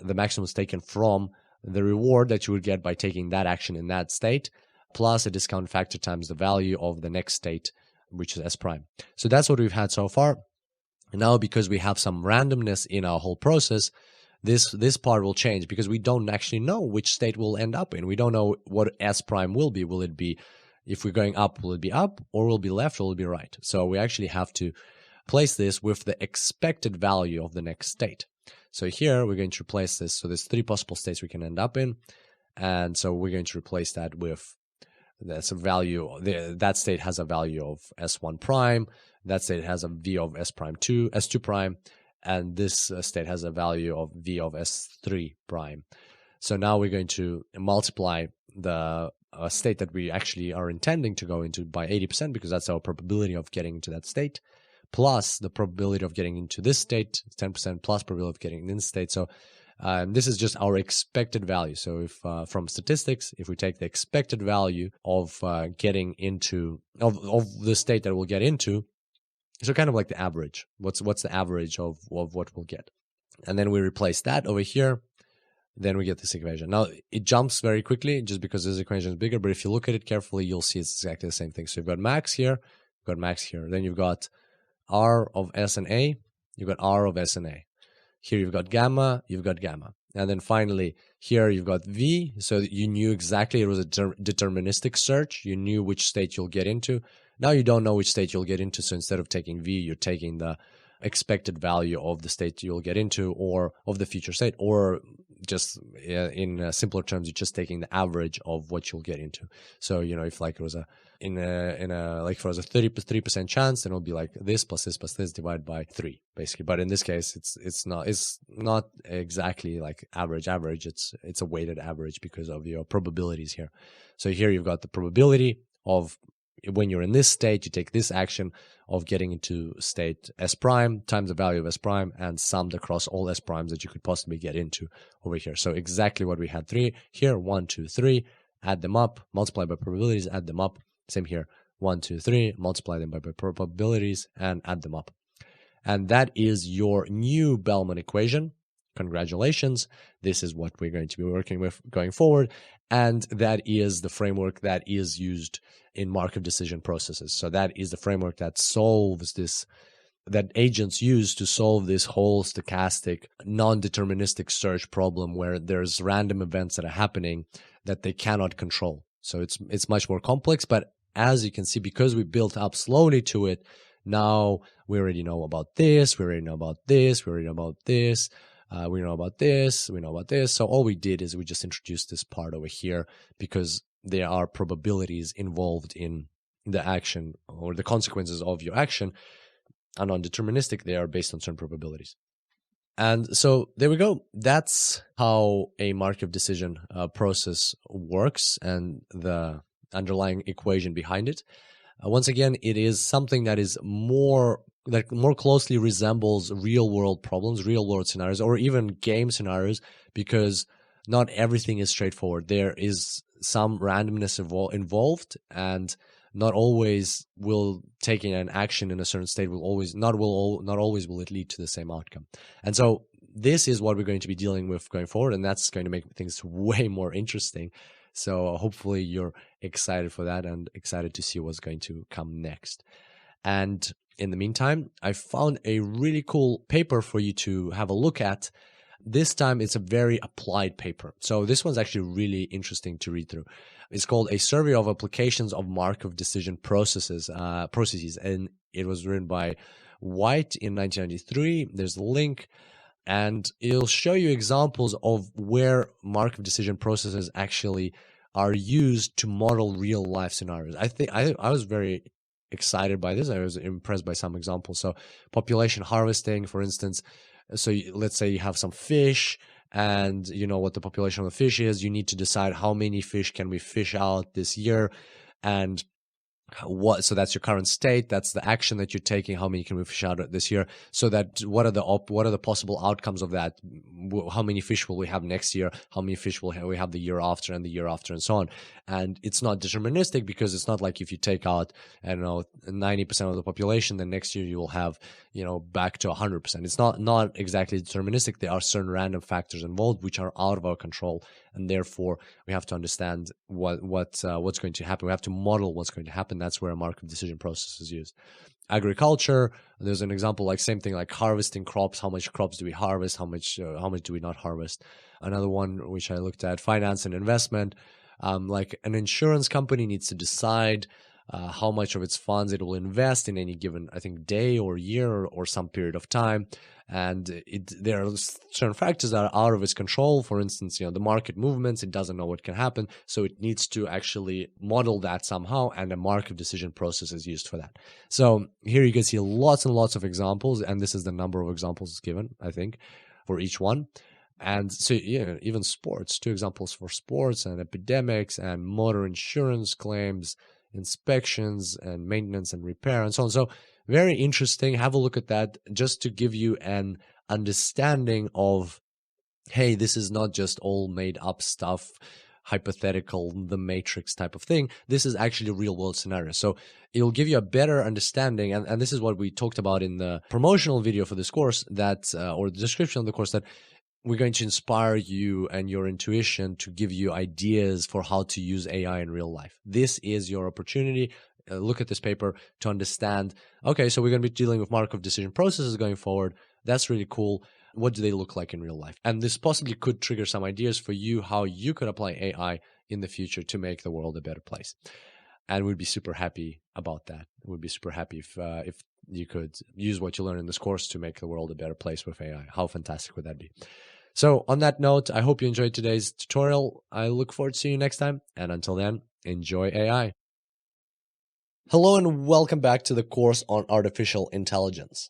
The maximum is taken from the reward that you would get by taking that action in that state, plus a discount factor times the value of the next state, which is S prime. So that's what we've had so far. And now, because we have some randomness in our whole process, this part will change because we don't actually know which state we'll end up in. We don't know what S prime will be. Will it be, if we're going up, will it be up, or will it be left, or will it be right? So we actually have to place this with the expected value of the next state. So here we're going to replace this. So there's three possible states we can end up in. And so we're going to replace that with that's a value. That state has a value of S1 prime. That state has a V of S prime 2, S2 prime. And this state has a value of V of S3 prime. So now we're going to multiply the state that we actually are intending to go into by 80%, because that's our probability of getting into that state, plus the probability of getting into this state, 10% plus probability of getting in this state. So this is just our expected value. So if from statistics, if we take the expected value of getting into of the state that we'll get into, so kind of like the average. What's the average of what we'll get? And then we replace that over here. Then we get this equation. Now, it jumps very quickly just because this equation is bigger, but if you look at it carefully, you'll see it's exactly the same thing. So you've got max here, you've got max here. Then you've got R of S and A, you've got R of S and A. Here you've got gamma, you've got gamma. And then finally, here you've got V, so you knew exactly it was a deterministic search. You knew which state you'll get into. Now you don't know which state you'll get into, so instead of taking V, you're taking the expected value of the state you'll get into, or of the future state, or just in simpler terms, you're just taking the average of what you'll get into. So, you know, if like it was like if it was a 33% chance, then it'll be like this plus this plus this divided by 3, basically. But in this case, it's not exactly like average. It's a weighted average because of your probabilities here. So here you've got the probability of when you're in this state, you take this action of getting into state S prime times the value of S prime and summed across all S primes that you could possibly get into over here. So exactly what we had 3 here, 1, 2, 3, add them up, multiply by probabilities, add them up. Same here, 1, 2, 3, multiply them by probabilities and add them up. And that is your new Bellman equation. Congratulations. This is what we're going to be working with going forward. And that is the framework that is used in Markov decision processes. So that is the framework that solves this, that agents use to solve this whole stochastic, non-deterministic search problem where there's random events that are happening that they cannot control. So it's much more complex, but as you can see, because we built up slowly to it, now we already know about this, we already know about this, we already know about this. We know about this, we know about this. So all we did is we just introduced this part over here because there are probabilities involved in the action, or the consequences of your action are non-deterministic. They are based on certain probabilities. And so there we go. That's how a Markov decision process works and the underlying equation behind it. Once again, it is something that is more closely resembles real world problems, real world scenarios, or even game scenarios, because not everything is straightforward. There is some randomness involved, and not always will taking an action in a certain state will always not always will it lead to the same outcome. And so this is what we're going to be dealing with going forward, and that's going to make things way more interesting. So hopefully you're excited for that and excited to see what's going to come next. And in the meantime, I found a really cool paper for you to have a look at. This time it's a very applied paper. So this one's actually really interesting to read through. It's called A Survey of Applications of Markov Decision Processes, and it was written by White in 1993. There's a link, and it'll show you examples of where Markov decision processes actually are used to model real life scenarios. I think I was very excited by this. I was impressed by some examples. So population harvesting, for instance. So let's say you have some fish, and you know what the population of the fish is. You need to decide how many fish can we fish out this year, and so that's your current state. That's the action that you're taking. How many can we fish out this year? So that what are the possible outcomes of that? How many fish will we have next year? How many fish will we have the year after, and the year after, and so on? And it's not deterministic, because it's not like if you take out, I don't know, 90% of the population, then next year you will have, back to 100%. It's not exactly deterministic. There are certain random factors involved which are out of our control, and therefore we have to understand what's going to happen. We have to model what's going to happen. That's where a Markov decision process is used. Agriculture, there's an example, like same thing, like harvesting crops. How much crops do we harvest? How much do we not harvest? Another one which I looked at, finance and investment. Like an insurance company needs to decide how much of its funds it will invest in any given, I think, day or year or some period of time. And there are certain factors that are out of its control. For instance, the market movements, it doesn't know what can happen. So it needs to actually model that somehow, and a Markov decision process is used for that. So here you can see lots and lots of examples, and this is the number of examples given, I think, for each one. And so, even sports, 2 examples for sports and epidemics and motor insurance claims, inspections and maintenance and repair, and so on. So very interesting. Have a look at that, just to give you an understanding of, hey, this is not just all made up stuff, hypothetical, the Matrix type of thing. This is actually a real world scenario. So it'll give you a better understanding. And this is what we talked about in the promotional video for this course, that or the description of the course, that we're going to inspire you and your intuition to give you ideas for how to use AI in real life. This is your opportunity. Look at this paper to understand, okay, so we're going to be dealing with Markov decision processes going forward. That's really cool. What do they look like in real life? And this possibly could trigger some ideas for you how you could apply AI in the future to make the world a better place. And we'd be super happy about that. We'd be super happy if you could use what you learn in this course to make the world a better place with AI. How fantastic would that be? So on that note, I hope you enjoyed today's tutorial. I look forward to seeing you next time. And until then, enjoy AI. Hello and welcome back to the course on artificial intelligence.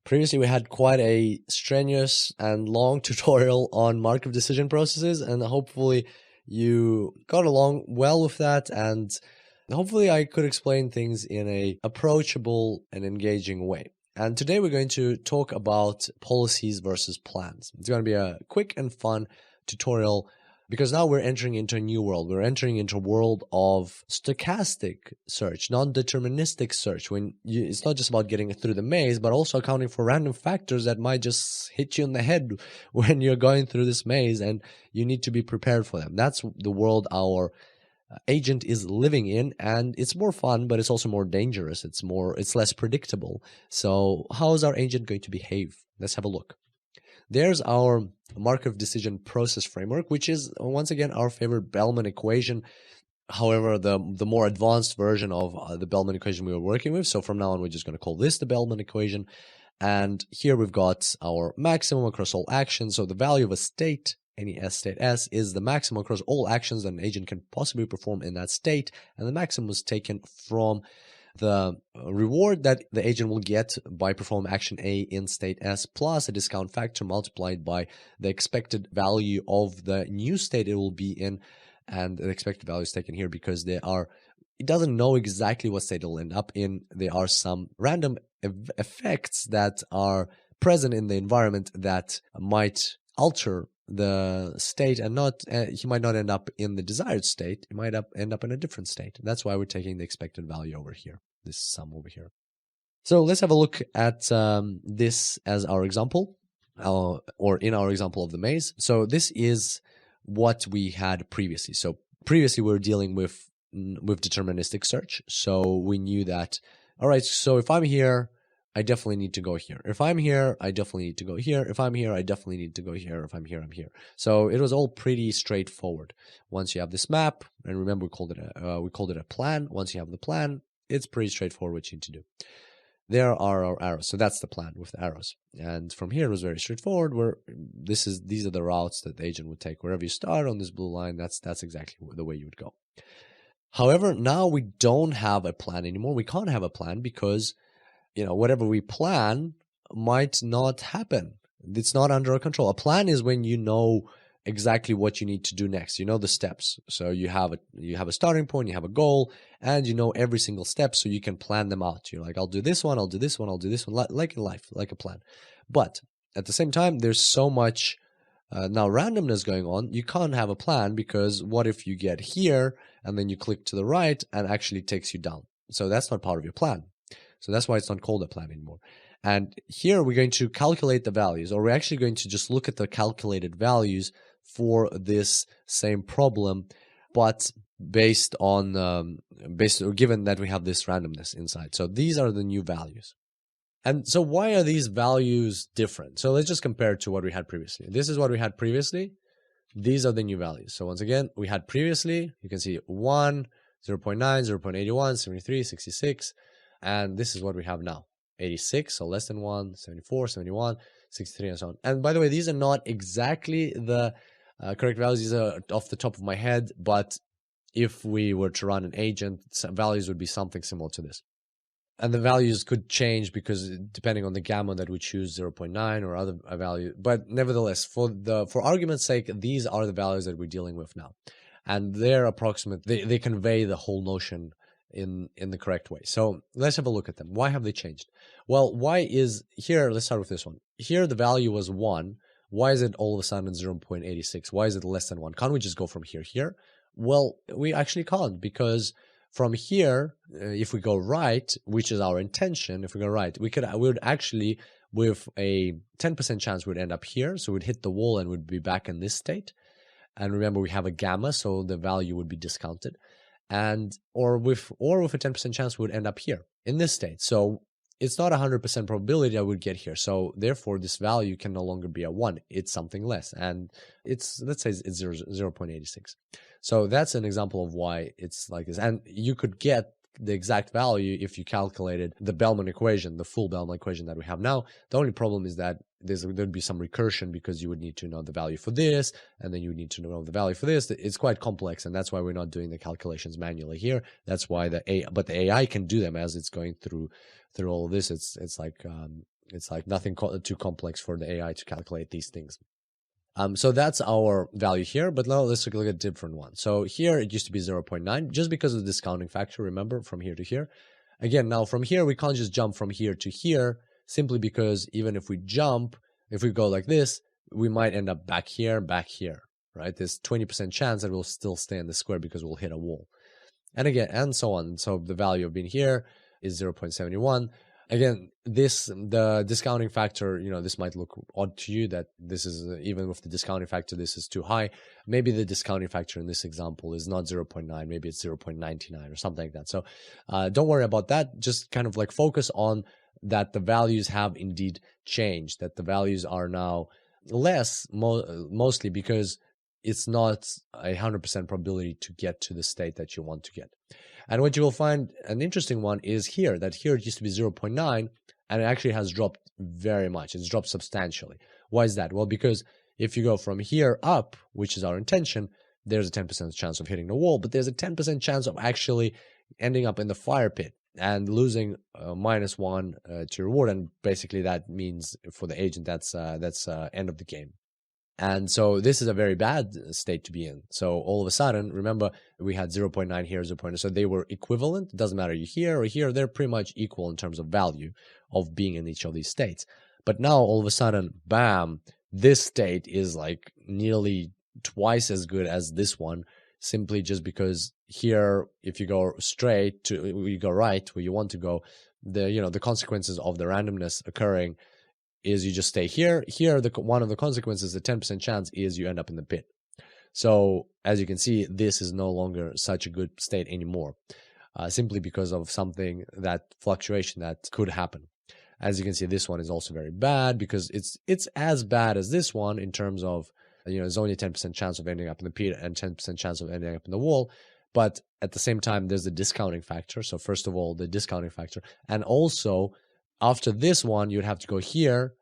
Previously, we had quite a strenuous and long tutorial on Markov decision processes, and hopefully you got along well with that, and hopefully I could explain things in a approachable and engaging way. And today we're going to talk about policies versus plans. It's going to be a quick and fun tutorial, because now we're entering into a new world. We're entering into a world of stochastic search, non-deterministic search. It's not just about getting through the maze, but also accounting for random factors that might just hit you in the head when you're going through this maze, and you need to be prepared for them. That's the world our agent is living in, and it's more fun, but it's also more dangerous. It's less predictable. So how is our agent going to behave? Let's have a look. There's our Markov decision process framework, which is, once again, our favorite Bellman equation. However, the more advanced version of the Bellman equation we were working with. So from now on, we're just going to call this the Bellman equation. And here we've got our maximum across all actions. So the value of a state, any S state S, is the maximum across all actions that an agent can possibly perform in that state. And the maximum was taken from the reward that the agent will get by performing action A in state S plus a discount factor multiplied by the expected value of the new state it will be in. And the expected value is taken here because they are it doesn't know exactly what state it'll end up in. There are some random effects that are present in the environment that might alter the state, and not he might not end up in the desired state. He might end up in a different state. That's why we're taking the expected value over here, this sum over here. So let's have a look at this as our example, or in our example of the maze. So this is what we had previously. So previously we were dealing with deterministic search. So we knew that, all right, so if I'm here, I definitely need to go here. If I'm here, I definitely need to go here. If I'm here, I definitely need to go here. If I'm here, I'm here. So it was all pretty straightforward. Once you have this map, and remember we called it a plan. Once you have the plan, it's pretty straightforward what you need to do. There are our arrows. So that's the plan with the arrows. And from here, it was very straightforward. These are the routes that the agent would take. Wherever you start on this blue line, that's exactly the way you would go. However, now we don't have a plan anymore. We can't have a plan because, whatever we plan might not happen. It's not under our control. A plan is when you know exactly what you need to do next. You know the steps. So you have a starting point, you have a goal, and you know every single step, so you can plan them out. You're like, I'll do this one, I'll do this one, I'll do this one, like in life, like a plan. But at the same time, there's so much now randomness going on. You can't have a plan, because what if you get here and then you click to the right and actually takes you down? So that's not part of your plan. So that's why it's not called a plan anymore. And here we're going to calculate the values, or we're actually going to just look at the calculated values for this same problem, but given that we have this randomness inside. So these are the new values. And so why are these values different? So let's just compare it to what we had previously. This is what we had previously. These are the new values. So once again, we had previously, you can see 1, 0.9, 0.81, 73, 66, and this is what we have now. 86, so less than 1, 74, 71, 63, and so on. And by the way, these are not exactly the correct values. These are off the top of my head, but if we were to run an agent, values would be something similar to this. And the values could change because depending on the gamma that we choose, 0.9 or other value. But nevertheless, for argument's sake, these are the values that we're dealing with now. And they're approximate. They convey the whole notion in the correct way. So let's have a look at them. Why have they changed? Well, why is here, let's start with this one. Here the value was 1. Why is it all of a sudden 0.86? Why is it less than 1? Can't we just go from here? Well, we actually can't, because from here, if we go right, which is our intention, if we go right, we would actually, with a 10% chance, we'd end up here. So we'd hit the wall and we'd be back in this state. And remember, we have a gamma, so the value would be discounted. Or with a 10% chance, we would end up here in this state. So it's not 100% probability I would get here. So therefore, this value can no longer be a 1. It's something less. And let's say it's 0.86. So that's an example of why it's like this. And you could get the exact value if you calculated the Bellman equation, the full Bellman equation that we have now. The only problem is that there'd be some recursion, because you would need to know the value for this, and then you would need to know the value for this. It's quite complex, and that's why we're not doing the calculations manually here. That's why the AI can do them as it's going through all of this. It's like nothing too complex for the AI to calculate these things. So that's our value here, but now let's take a look at a different one. So here it used to be 0.9, just because of the discounting factor, remember, from here to here. Again, now from here, we can't just jump from here to here, simply because even if we go like this, we might end up back here, right? There's 20% chance that we'll still stay in the square because we'll hit a wall. And again, and so on. So the value of being here is 0.71. Again, the discounting factor, this might look odd to you, that this is, even with the discounting factor, this is too high. Maybe the discounting factor in this example is not 0.9, maybe it's 0.99 or something like that. So don't worry about that. Just kind of like focus on that the values have indeed changed, that the values are now less, mostly because it's not 100% probability to get to the state that you want to get. And what you will find an interesting one is here, that here it used to be 0.9, and it actually has dropped very much. It's dropped substantially. Why is that? Well, because if you go from here up, which is our intention, there's a 10% chance of hitting the wall, but there's a 10% chance of actually ending up in the fire pit and losing -1 to reward. And basically that means for the agent, that's end of the game. And so this is a very bad state to be in. So all of a sudden, remember, we had 0.9 here, 0.9. So they were equivalent. It doesn't matter you here or here. They're pretty much equal in terms of value of being in each of these states. But now all of a sudden, bam, this state is like nearly twice as good as this one, simply just because here, if you go straight to, you go right where you want to go, the consequences of the randomness occurring is you just stay here. Here, one of the consequences, the 10% chance, is you end up in the pit. So as you can see, this is no longer such a good state anymore, simply because of something, that fluctuation that could happen. As you can see, this one is also very bad because it's as bad as this one in terms of, there's only a 10% chance of ending up in the pit and 10% chance of ending up in the wall. But at the same time, there's the discounting factor. So first of all, the discounting factor. And also, after this one, you'd have to go here.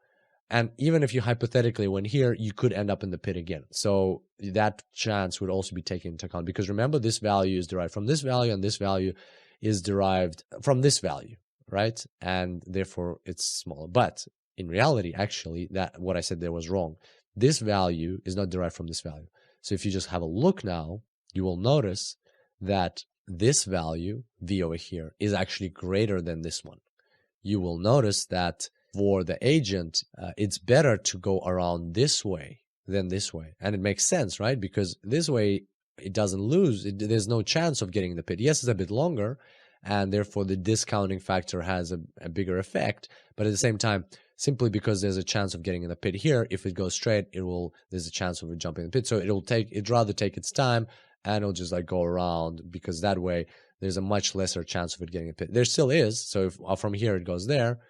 And even if you hypothetically went here, you could end up in the pit again. So that chance would also be taken into account. Because remember, this value is derived from this value, and this value is derived from this value, right? And therefore, it's smaller. But in reality, actually, that what I said there was wrong. This value is not derived from this value. So if you just have a look now, you will notice that this value, V over here, is actually greater than this one. You will notice that for the agent, it's better to go around this way than this way. And it makes sense, right? Because this way, it doesn't lose. There's no chance of getting in the pit. Yes, it's a bit longer, and therefore the discounting factor has a bigger effect. But at the same time, simply because there's a chance of getting in the pit here, if it goes straight, there's a chance of it jumping in the pit. So it'd rather take its time, and it'll just like go around, because that way there's a much lesser chance of it getting in the pit. There still is. So if from here it goes there,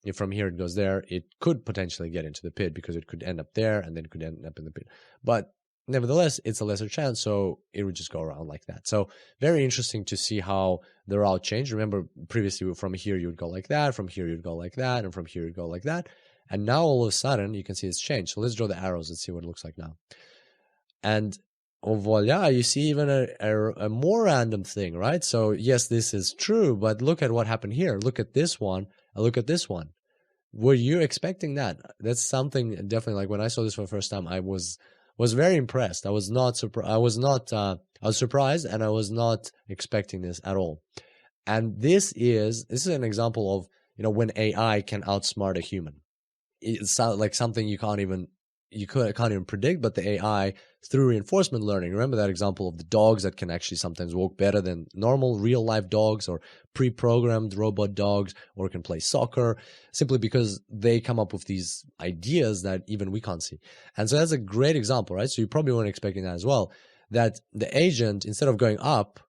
if from here it goes there, it could potentially get into the pit because it could end up there and then it could end up in the pit. But nevertheless, it's a lesser chance, so it would just go around like that. So very interesting to see how the route changed. Remember, previously from here you would go like that, from here you'd go like that, and from here you'd go like that. And now all of a sudden you can see it's changed. So let's draw the arrows and see what it looks like now. And oh, voila, you see even a more random thing, right? So yes, this is true, but look at what happened here. Look at this one, and look at this one. Were you expecting that? That's something definitely, like when I saw this for the first time, I was very impressed. I was not surprised. I was surprised, and I was not expecting this at all. And this is an example of, when AI can outsmart a human. It's like something you can't even predict, but the AI, through reinforcement learning, remember that example of the dogs that can actually sometimes walk better than normal real life dogs, or pre-programmed robot dogs, or can play soccer, simply because they come up with these ideas that even we can't see. And so that's a great example, right? So you probably weren't expecting that as well, that the agent, instead of going up,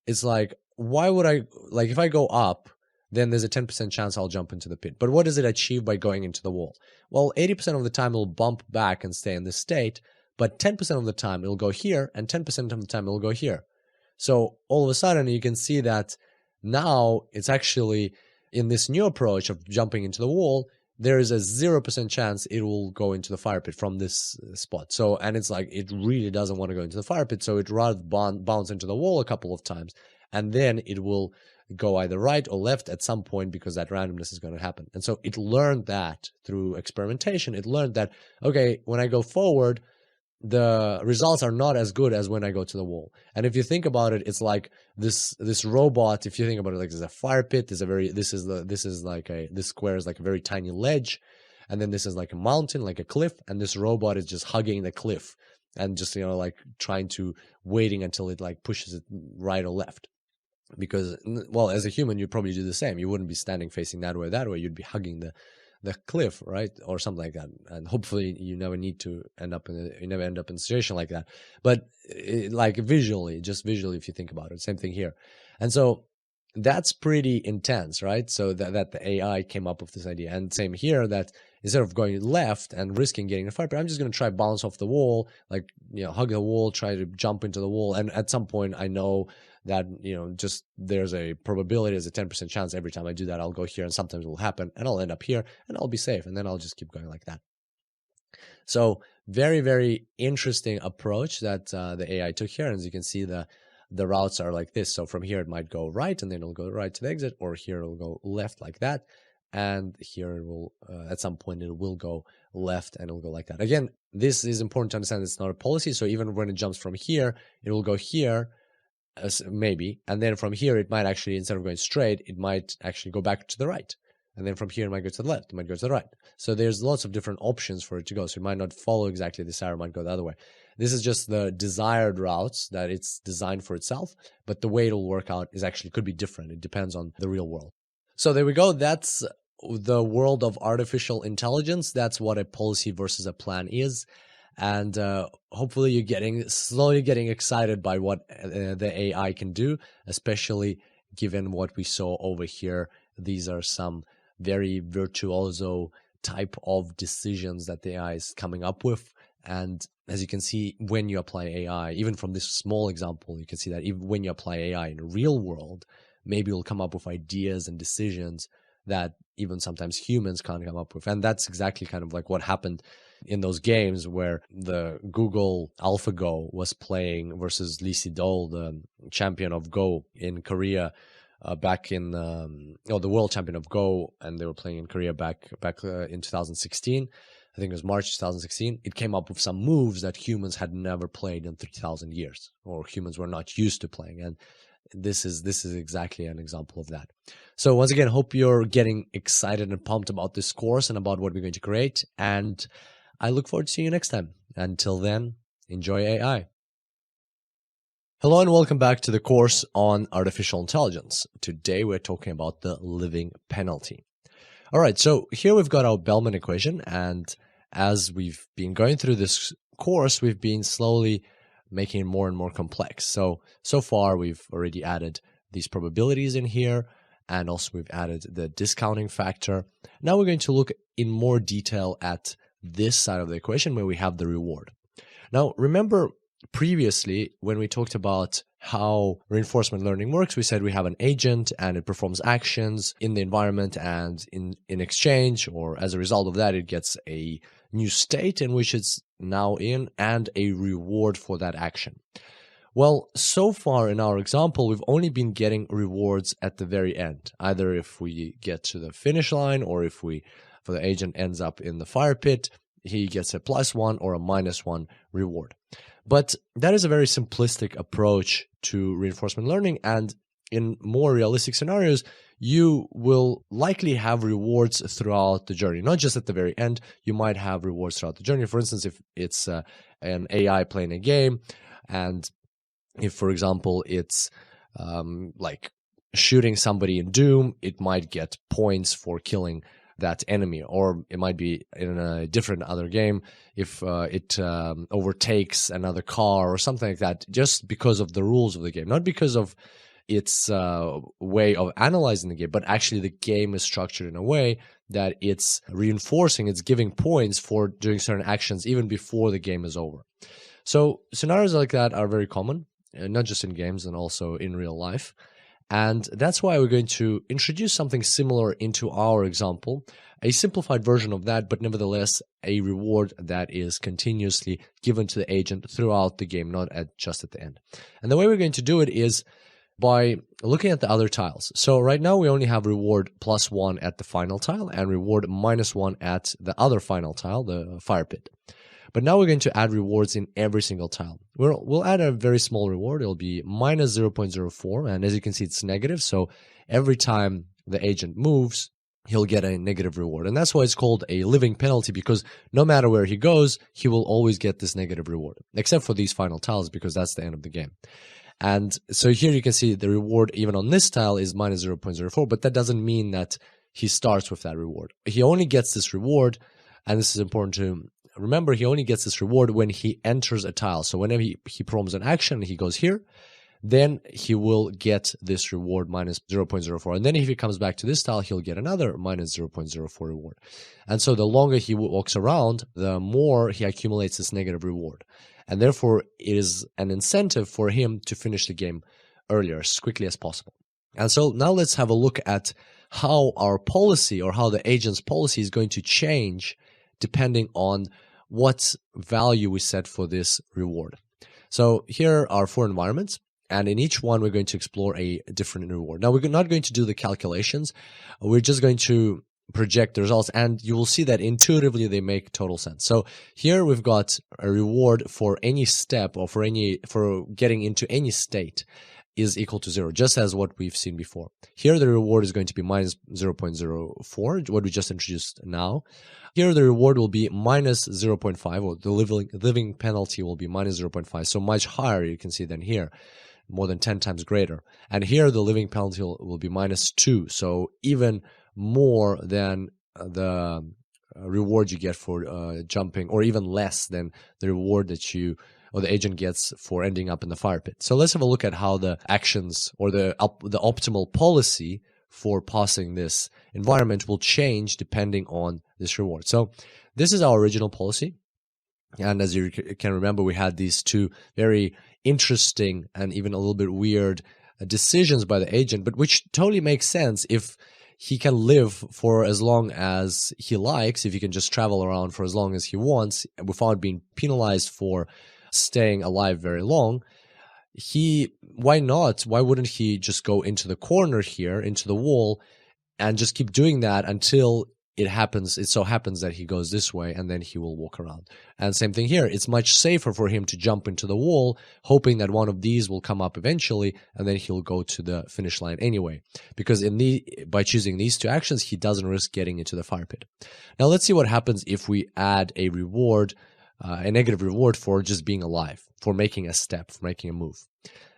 it's like, why would if I go up, then there's a 10% chance I'll jump into the pit. But what does it achieve by going into the wall? Well, 80% of the time it'll bump back and stay in this state, but 10% of the time it'll go here, and 10% of the time it'll go here. So all of a sudden you can see that now it's actually, in this new approach of jumping into the wall, there is a 0% chance it will go into the fire pit from this spot. So, and it's like, it really doesn't want to go into the fire pit, so it rather bounce into the wall a couple of times, and then it will go either right or left at some point, because that randomness is going to happen. And so it learned that through experimentation. It learned that, okay, when I go forward, the results are not as good as when I go to the wall. And if you think about it, it's like this robot. If you think about it, like there's a fire pit, this square is like a very tiny ledge, and then this is like a mountain, like a cliff, and this robot is just hugging the cliff and just like waiting until it like pushes it right or left. Because, well, as a human, you'd probably do the same. You wouldn't be standing facing that way or that way. You'd be hugging the cliff, right, or something like that. And hopefully, you never end up in a situation like that. But like visually, if you think about it, same thing here. And so that's pretty intense, right? So that the AI came up with this idea, and same here, that instead of going left and risking getting a fire pit, I'm just going to try bounce off the wall, like hug the wall, try to jump into the wall, and at some point I know that just there's a probability, there's a 10% chance every time I do that I'll go here, and sometimes it will happen, and I'll end up here, and I'll be safe, and then I'll just keep going like that. So very, very interesting approach that the AI took here. And as you can see, the routes are like this. So from here it might go right, and then it'll go right to the exit, or here it'll go left like that, and here it will at some point it will go left, and it'll go like that. Again, this is important to understand. It's not a policy. So even when it jumps from here, it will go here, maybe. And then from here, it might actually, instead of going straight, it might actually go back to the right. And then from here, it might go to the left. It might go to the right. So there's lots of different options for it to go. So it might not follow exactly this arrow, might go the other way. This is just the desired routes that it's designed for itself. But the way it'll work out is actually could be different. It depends on the real world. So there we go. That's the world of artificial intelligence. That's what a policy versus a plan is. And hopefully you're slowly getting excited by what the AI can do, especially given what we saw over here. These are some very virtuoso type of decisions that the AI is coming up with. And as you can see, when you apply AI, even from this small example, you can see that even when you apply AI in the real world, maybe you'll come up with ideas and decisions that even sometimes humans can't come up with. And that's exactly kind of like what happened in those games where the Google AlphaGo was playing versus Lee Sedol, the champion of Go in Korea, back in the world champion of Go, and they were playing in Korea back in 2016. I think it was March 2016. It came up with some moves that humans had never played in 3,000 years, or humans were not used to playing. And this is exactly an example of that. So once again, hope you're getting excited and pumped about this course and about what we're going to create. And I look forward to seeing you next time. Until then, enjoy AI. Hello and welcome back to the course on artificial intelligence. Today we're talking about the living penalty. All right, so here we've got our Bellman equation, and as we've been going through this course, we've been slowly making it more and more complex. So far we've already added these probabilities in here, and also we've added the discounting factor. Now we're going to look in more detail at this side of the equation where we have the reward. Now remember, previously, when we talked about how reinforcement learning works, we said we have an agent and it performs actions in the environment, and in exchange, or as a result of that, it gets a new state in which it's now in and a reward for that action. Well, so far in our example, we've only been getting rewards at the very end, either if we get to the finish line or if the agent ends up in the fire pit, he gets a +1 or a -1 reward. But that is a very simplistic approach to reinforcement learning, and in more realistic scenarios, you will likely have rewards throughout the journey, not just at the very end. You might have rewards throughout the journey. For instance, if it's an AI playing a game, and if, for example, it's like shooting somebody in Doom, it might get points for killing that enemy. Or it might be in a different other game if it overtakes another car or something like that, just because of the rules of the game, not because of its way of analyzing the game, but actually the game is structured in a way that it's reinforcing, it's giving points for doing certain actions even before the game is over. So scenarios like that are very common, not just in games and also in real life. And that's why we're going to introduce something similar into our example, a simplified version of that, but nevertheless a reward that is continuously given to the agent throughout the game, not just at the end. And the way we're going to do it is by looking at the other tiles. So right now we only have reward +1 at the final tile and reward -1 at the other final tile, the fire pit. But now we're going to add rewards in every single tile. We'll add a very small reward. It'll be -0.04, and as you can see, it's negative. So every time the agent moves, he'll get a negative reward. And that's why it's called a living penalty, because no matter where he goes, he will always get this negative reward, except for these final tiles, because that's the end of the game. And so here you can see the reward even on this tile is -0.04, but that doesn't mean that he starts with that reward. He only gets this reward, and this is important to remember, he only gets this reward when he enters a tile. So whenever he performs an action, he goes here, then he will get this reward -0.04. And then if he comes back to this tile, he'll get another -0.04 reward. And so the longer he walks around, the more he accumulates this negative reward. And therefore, it is an incentive for him to finish the game earlier, as quickly as possible. And so now let's have a look at how our policy, or how the agent's policy, is going to change depending on what value we set for this reward. So here are 4 environments, and in each one we're going to explore a different reward. Now we're not going to do the calculations. We're just going to project the results, and you will see that intuitively they make total sense. So here we've got a reward for any step, or for getting into any state, is equal to 0, just as what we've seen before. Here the reward is going to be minus 0.04, what we just introduced now. Here the reward will be minus 0.5, or the living penalty will be minus 0.5, so much higher, you can see, than here, more than 10 times greater. And here the living penalty will be minus 2, so even more than the reward you get for jumping, or even less than the reward that you or the agent gets for ending up in the fire pit. So let's have a look at how the actions, or the optimal policy for passing this environment will change depending on this reward. So this is our original policy. And as you can remember, we had these two very interesting and even a little bit weird decisions by the agent, but which totally makes sense if he can live for as long as he likes, if he can just travel around for as long as he wants without being penalized for staying alive very long. Why not? Why wouldn't he just go into the corner here, into the wall, and just keep doing that until it so happens that he goes this way, and then he will walk around. And same thing here. It's much safer for him to jump into the wall, hoping that one of these will come up eventually, and then he'll go to the finish line anyway. Because by choosing these two actions, he doesn't risk getting into the fire pit. Now let's see what happens if we add a reward, a negative reward for just being alive, for making a step, for making a move.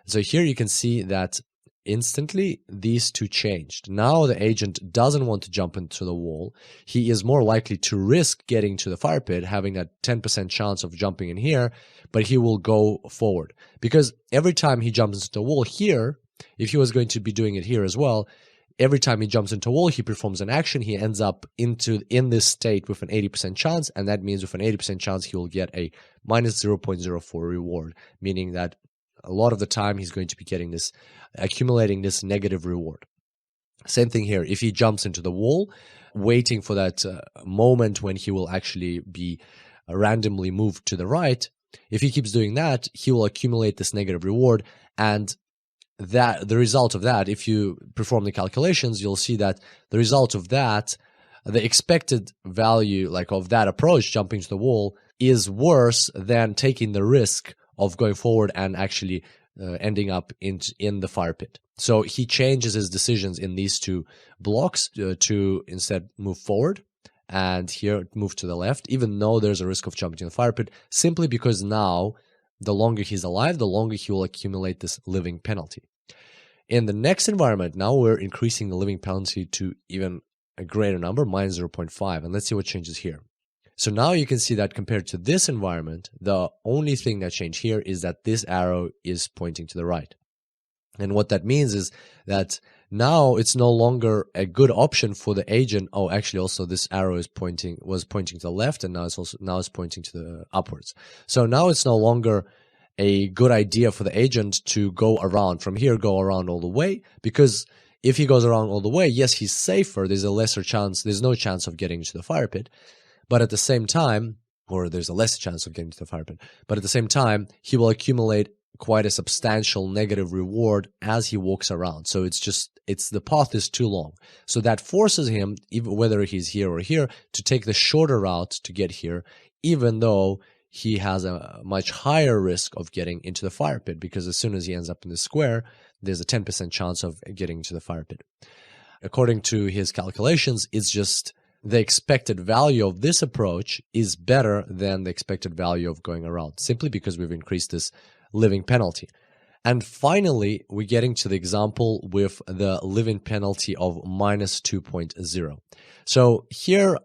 So here you can see that instantly these two changed. Now the agent doesn't want to jump into the wall. He is more likely to risk getting to the fire pit, having a 10% chance of jumping in here, but he will go forward. Because every time he jumps into the wall here, if he was going to be doing it here as well, every time he jumps into a wall, he performs an action, he ends up in this state with an 80% chance, and that means with an 80% chance he will get a minus 0.04 reward, meaning that a lot of the time he's going to be getting this, accumulating this negative reward. Same thing here. If he jumps into the wall, waiting for that moment when he will actually be randomly moved to the right, if he keeps doing that, he will accumulate this negative reward, and that the result of that, if you perform the calculations, you'll see that the result of that, the expected value of that approach, jumping to the wall, is worse than taking the risk of going forward and actually ending up in the fire pit. So he changes his decisions in these two blocks to instead move forward, and here move to the left, even though there's a risk of jumping in the fire pit, simply because now the longer he's alive, the longer he will accumulate this living penalty. In the next environment, now we're increasing the living penalty to even a greater number, minus 0.5, and let's see what changes here. So now you can see that compared to this environment, the only thing that changed here is that this arrow is pointing to the right. And what that means is that now it's no longer a good option for the agent. Oh, actually, also this arrow was pointing to the left, and now it's pointing to the upwards. So now it's no longer a good idea for the agent to go around from here, go around all the way, because if he goes around all the way, yes, he's safer. There's a lesser chance. There's no chance of getting to the fire pit, but at the same time, or there's a less chance of getting to the fire pit, but at the same time, he will accumulate quite a substantial negative reward as he walks around. So the path is too long. So that forces him, even whether he's here or here, to take the shorter route to get here, even though he has a much higher risk of getting into the fire pit, because as soon as he ends up in the square, there's a 10% chance of getting into the fire pit. According to his calculations, it's just the expected value of this approach is better than the expected value of going around, simply because we've increased this living penalty. And finally, we're getting to the example with the living penalty of minus 2.0. So here,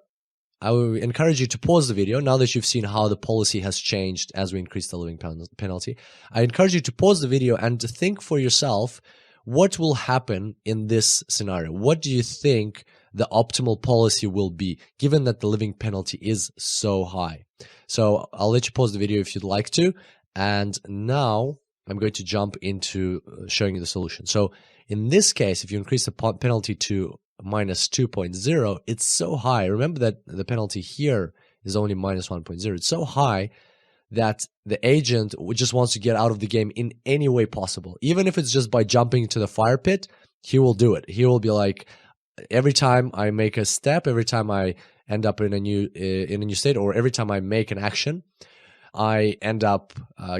I will encourage you to pause the video now that you've seen how the policy has changed as we increase the living penalty. I encourage you to pause the video and to think for yourself, what will happen in this scenario? What do you think the optimal policy will be, given that the living penalty is so high? So I'll let you pause the video if you'd like to. And now I'm going to jump into showing you the solution. So in this case, if you increase the penalty to minus 2.0, it's so high. Remember that the penalty here is only minus 1.0. It's so high that the agent just wants to get out of the game in any way possible. Even if it's just by jumping into the fire pit, he will do it. He will be like, every time I make a step, every time I end up in a new state, or every time I make an action, I end up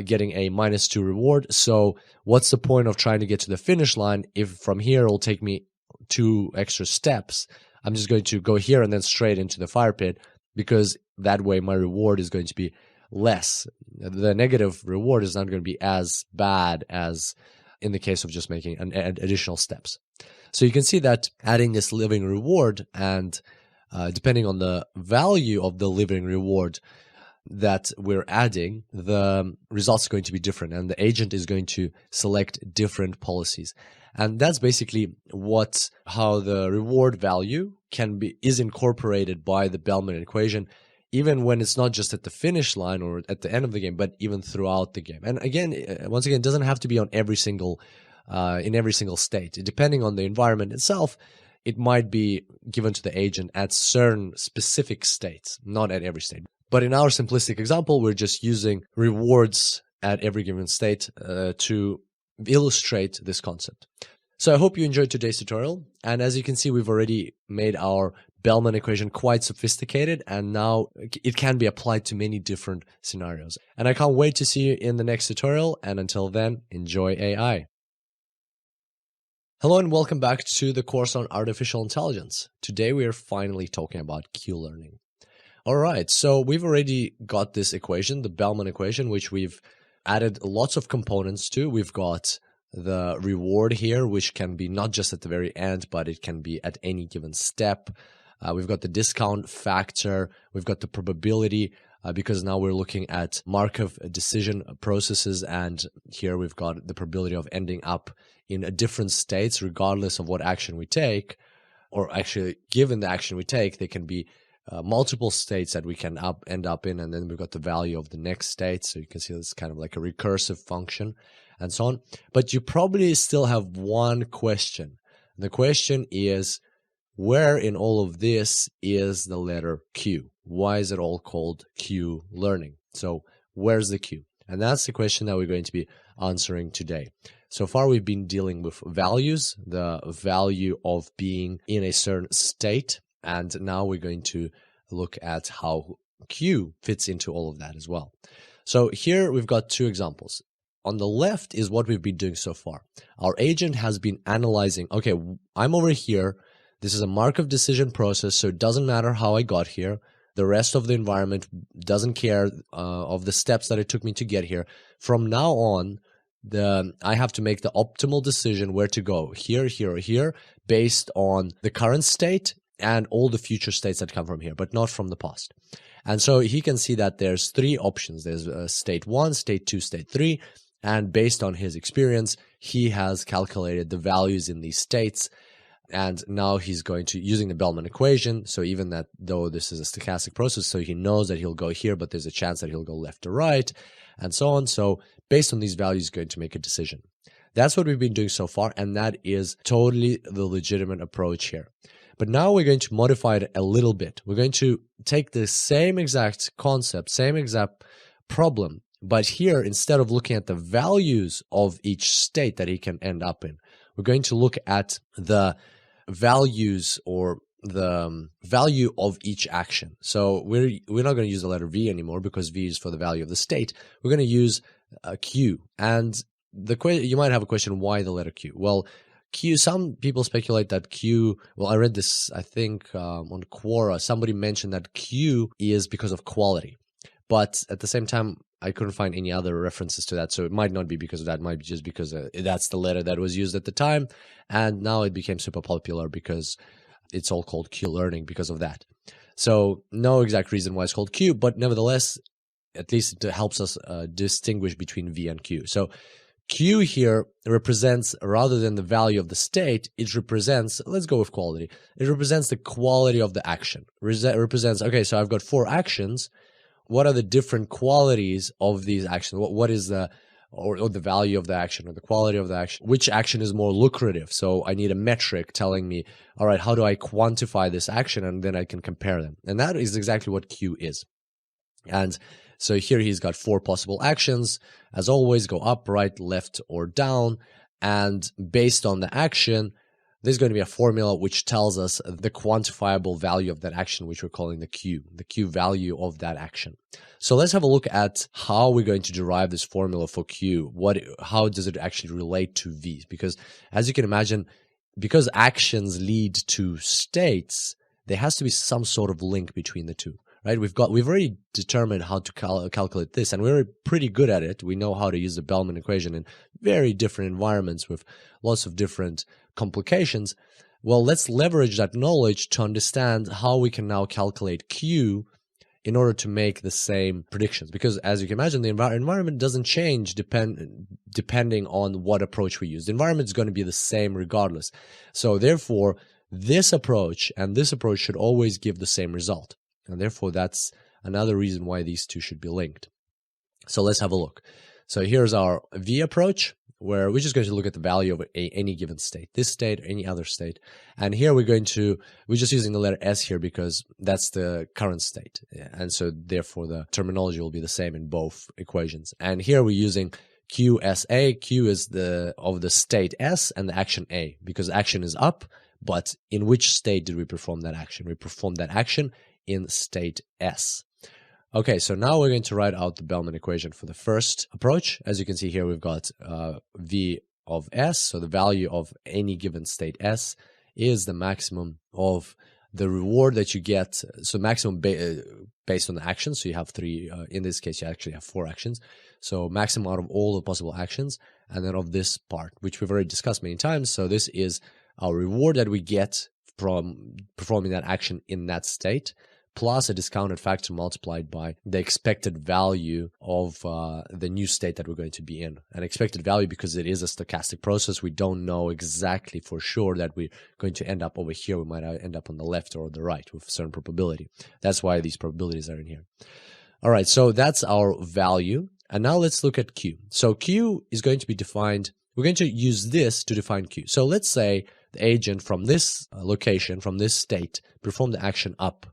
getting a -2 reward. So what's the point of trying to get to the finish line if from here it'll take me 2 extra steps? I'm just going to go here and then straight into the fire pit, because that way my reward is going to be less. The negative reward is not going to be as bad as in the case of just making additional steps. So you can see that adding this living reward, and depending on the value of the living reward that we're adding, the results are going to be different, and the agent is going to select different policies. And that's basically how the reward value is incorporated by the Bellman equation, even when it's not just at the finish line or at the end of the game, but even throughout the game. And once again, it doesn't have to be on in every single state. Depending on the environment itself, it might be given to the agent at certain specific states, not at every state. But in our simplistic example, we're just using rewards at every given state to illustrate this concept. So I hope you enjoyed today's tutorial. And as you can see, we've already made our Bellman equation quite sophisticated, and now it can be applied to many different scenarios. And I can't wait to see you in the next tutorial. And until then, enjoy AI. Hello and welcome back to the course on artificial intelligence. Today we are finally talking about Q-learning. All right, so we've already got this equation, the Bellman equation, which we've added lots of components to. We've got the reward here, which can be not just at the very end, but it can be at any given step. We've got the discount factor. We've got the probability, because now we're looking at Markov decision processes, and here we've got the probability of ending up in different states regardless of what action we take, or actually given the action we take, they can be multiple states that we can end up in, and then we've got the value of the next state. So you can see it's kind of like a recursive function and so on. But you probably still have one question. The question is, where in all of this is the letter Q? Why is it all called Q learning? So where's the Q? And that's the question that we're going to be answering today. So far, we've been dealing with values, the value of being in a certain state. And now we're going to look at how Q fits into all of that as well. So here we've got two examples. On the left is what we've been doing so far. Our agent has been analyzing, okay, I'm over here. This is a Markov decision process, so it doesn't matter how I got here. The rest of the environment doesn't care of the steps that it took me to get here. From now on, I have to make the optimal decision where to go, here, here, or here, based on the current state and all the future states that come from here, but not from the past. And so he can see that there's three options. There's state 1, state 2, state 3. And based on his experience, he has calculated the values in these states. And now he's going to, using the Bellman equation, so even that though this is a stochastic process, so he knows that he'll go here, but there's a chance that he'll go left or right, and so on. So based on these values, he's going to make a decision. That's what we've been doing so far, and that is totally the legitimate approach here. But now we're going to modify it a little bit. We're going to take the same exact concept, same exact problem, but here, instead of looking at the values of each state that he can end up in, we're going to look at the values or the value of each action. So we're not going to use the letter V anymore because V is for the value of the state. We're going to use Q. And you might have a question, why the letter Q? Well, Q, some people speculate that Q, well, I read this, I think, on Quora. Somebody mentioned that Q is because of quality. But at the same time, I couldn't find any other references to that. So it might not be because of that. It might be just because that's the letter that was used at the time. And now it became super popular because it's all called Q learning because of that. So no exact reason why it's called Q, but nevertheless, at least it helps us distinguish between V and Q. So Q here represents, rather than the value of the state, it represents, let's go with quality. It represents the quality of the action. It represents, okay, so I've got 4 actions. What are the different qualities of these actions? What is the value of the action or the quality of the action? Which action is more lucrative? So I need a metric telling me, all right, how do I quantify this action? And then I can compare them. And that is exactly what Q is. And so here he's got 4 possible actions. As always, go up, right, left, or down. And based on the action, there's going to be a formula which tells us the quantifiable value of that action, which we're calling the Q value of that action. So let's have a look at how we're going to derive this formula for Q. How does it actually relate to V? Because as you can imagine, because actions lead to states, there has to be some sort of link between the two. Right, we've already determined how to calculate this, and we're pretty good at it. We know how to use the Bellman equation in very different environments with lots of different complications. Well, let's leverage that knowledge to understand how we can now calculate Q in order to make the same predictions. Because as you can imagine, the environment doesn't change depending on what approach we use. The environment is going to be the same regardless. So therefore, this approach and this approach should always give the same result. And therefore, that's another reason why these two should be linked. So let's have a look. So here's our V approach, where we're just going to look at the value of any given state, this state, or any other state. And here we're just using the letter S here because that's the current state. And so therefore, the terminology will be the same in both equations. And here we're using QSA. Q is of the state S and the action A, because action is up. But in which state did we perform that action? We performed that action in state S. Okay, so now we're going to write out the Bellman equation for the first approach. As you can see here, we've got V of S, so the value of any given state S is the maximum of the reward that you get. So maximum based on the actions, so you have three, in this case you actually have 4 actions. So maximum out of all the possible actions, and then of this part, which we've already discussed many times. So this is our reward that we get from performing that action in that state, plus a discounted factor multiplied by the expected value of the new state that we're going to be in. An expected value because it is a stochastic process. We don't know exactly for sure that we're going to end up over here. We might end up on the left or the right with a certain probability. That's why these probabilities are in here. All right, so that's our value. And now let's look at Q. So Q is going to be defined. We're going to use this to define Q. So let's say the agent from this location, from this state, performed the action up.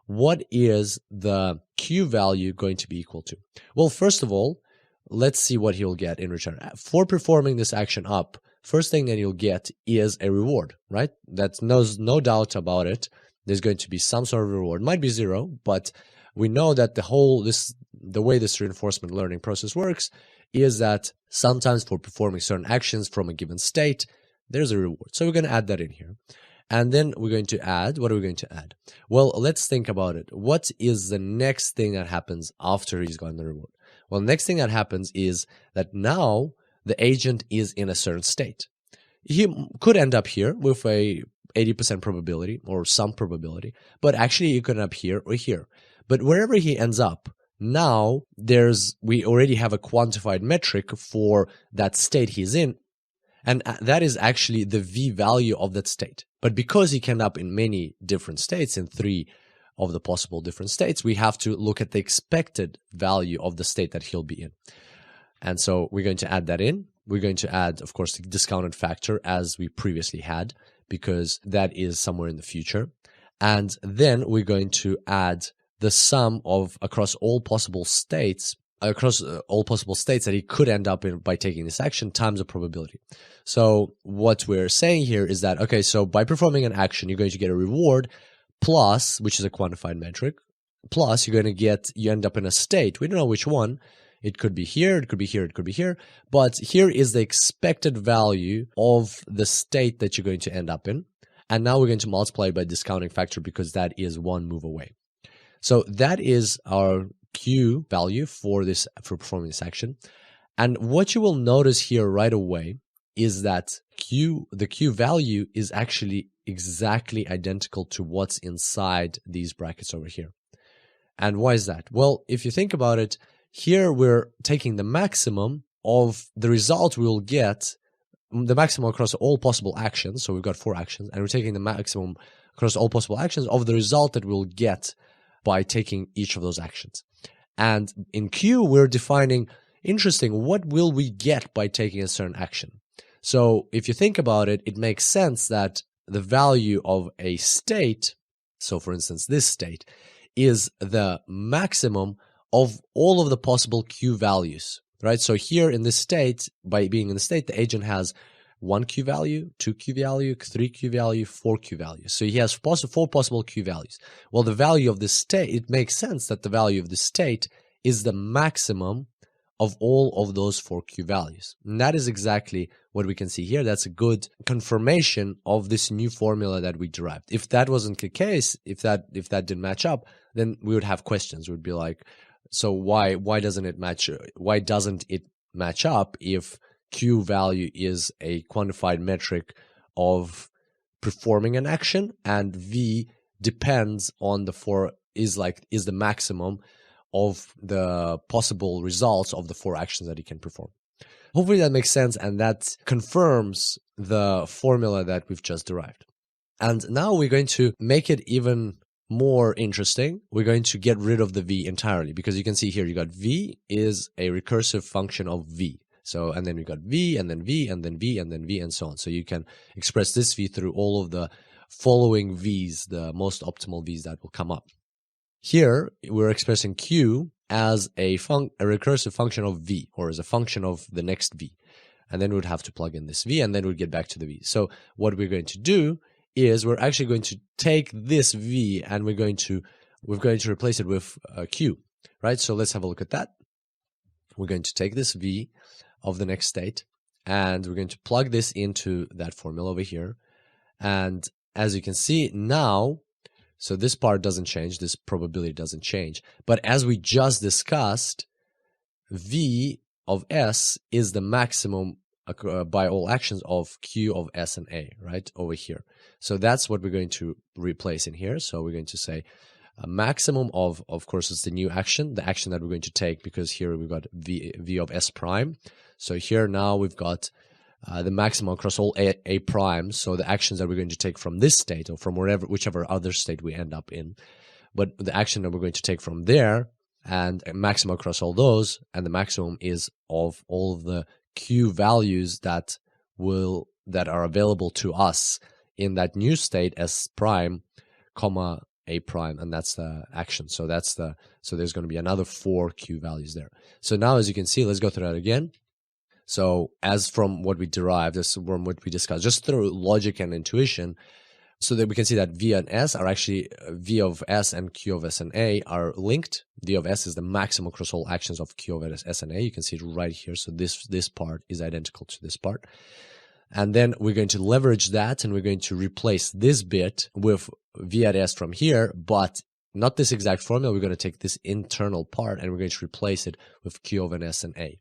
What is the Q value going to be equal to? Well, first of all, let's see what he'll get in return. For performing this action up, first thing that you'll get is a reward, right? That's no doubt about it. There's going to be some sort of reward. It might be 0, but we know that the way this reinforcement learning process works is that sometimes for performing certain actions from a given state, there's a reward. So we're going to add that in here. And then we're going to add, what are we going to add? Well, let's think about it. What is the next thing that happens after he's gotten the reward? Well, the next thing that happens is that now the agent is in a certain state. He could end up here with a 80% probability or some probability, but actually he could end up here or here. But wherever he ends up, now we already have a quantified metric for that state he's in, and that is actually the V value of that state. But because he can end up in many different states, in 3 of the possible different states, we have to look at the expected value of the state that he'll be in. And so we're going to add that in. We're going to add, of course, the discounted factor as we previously had, because that is somewhere in the future. And then we're going to add the sum of across all possible states that he could end up in by taking this action times the probability. So what we're saying here is that, okay, so by performing an action, you're going to get a reward plus, which is a quantified metric, plus you end up in a state. We don't know which one. It could be here, it could be here, it could be here. But here is the expected value of the state that you're going to end up in. And now we're going to multiply by discounting factor because that is 1 move away. So that is our Q value for performing this action. And what you will notice here right away is that the Q value is actually exactly identical to what's inside these brackets over here. And why is that? Well, if you think about it, here we're taking the maximum of the result we will get, the maximum across all possible actions. So we've got 4 actions, and we're taking the maximum across all possible actions of the result that we'll get by taking each of those actions. And in Q, we're defining, interesting, what will we get by taking a certain action? So if you think about it, it makes sense that the value of a state, so for instance, this state, is the maximum of all of the possible Q values, right? So here in this state, by being in the state, the agent has 1 Q value, 2 Q value, 3 Q value, 4 Q values. So he has 4 possible Q values. Well, the value of the state, it makes sense that the value of the state is the maximum of all of those 4 Q values. And that is exactly what we can see here. That's a good confirmation of this new formula that we derived. If that wasn't the case, if that didn't match up, then we would have questions. We'd be like, so why doesn't it match? Why doesn't it match up if Q value is a quantified metric of performing an action and V depends on is the maximum of the possible results of the 4 actions that he can perform. Hopefully that makes sense, and that confirms the formula that we've just derived. And now we're going to make it even more interesting. We're going to get rid of the V entirely, because you can see here you got V is a recursive function of V. So, and then we got V, and then V, and then V, and then V, and so on. So you can express this V through all of the following V's, the most optimal V's that will come up. Here, we're expressing Q as a recursive function of V, or as a function of the next V. And then we'd have to plug in this V, and then we'd get back to the V. So what we're going to do is we're actually going to take this V, and we're going to replace it with Q, right? So let's have a look at that. We're going to take this V of the next state, and we're going to plug this into that formula over here. And as you can see now, so this part doesn't change, this probability doesn't change. But as we just discussed, V of S is the maximum by all actions of Q of S and A, right, over here. So that's what we're going to replace in here. So we're going to say a maximum of course, it's the new action, the action that we're going to take, because here we've got V of S prime. So here now we've got the maximum across all A primes, so the actions that we're going to take from this state or from whichever other state we end up in. But the action that we're going to take from there, and a maximum across all those, and the maximum is of all of the Q values that are available to us in that new state S prime, comma A prime, and that's the action. So there's going to be another 4 Q values there. So now, as you can see, let's go through that again. So as from what we derived, as from what we discussed, just through logic and intuition, so that we can see that V and S are actually, V of S and Q of S and A are linked. V of S is the maximum across all actions of Q of S and A. You can see it right here. So this part is identical to this part. And then we're going to leverage that, and we're going to replace this bit with V at S from here, but not this exact formula. We're going to take this internal part, and we're going to replace it with Q of an S and A.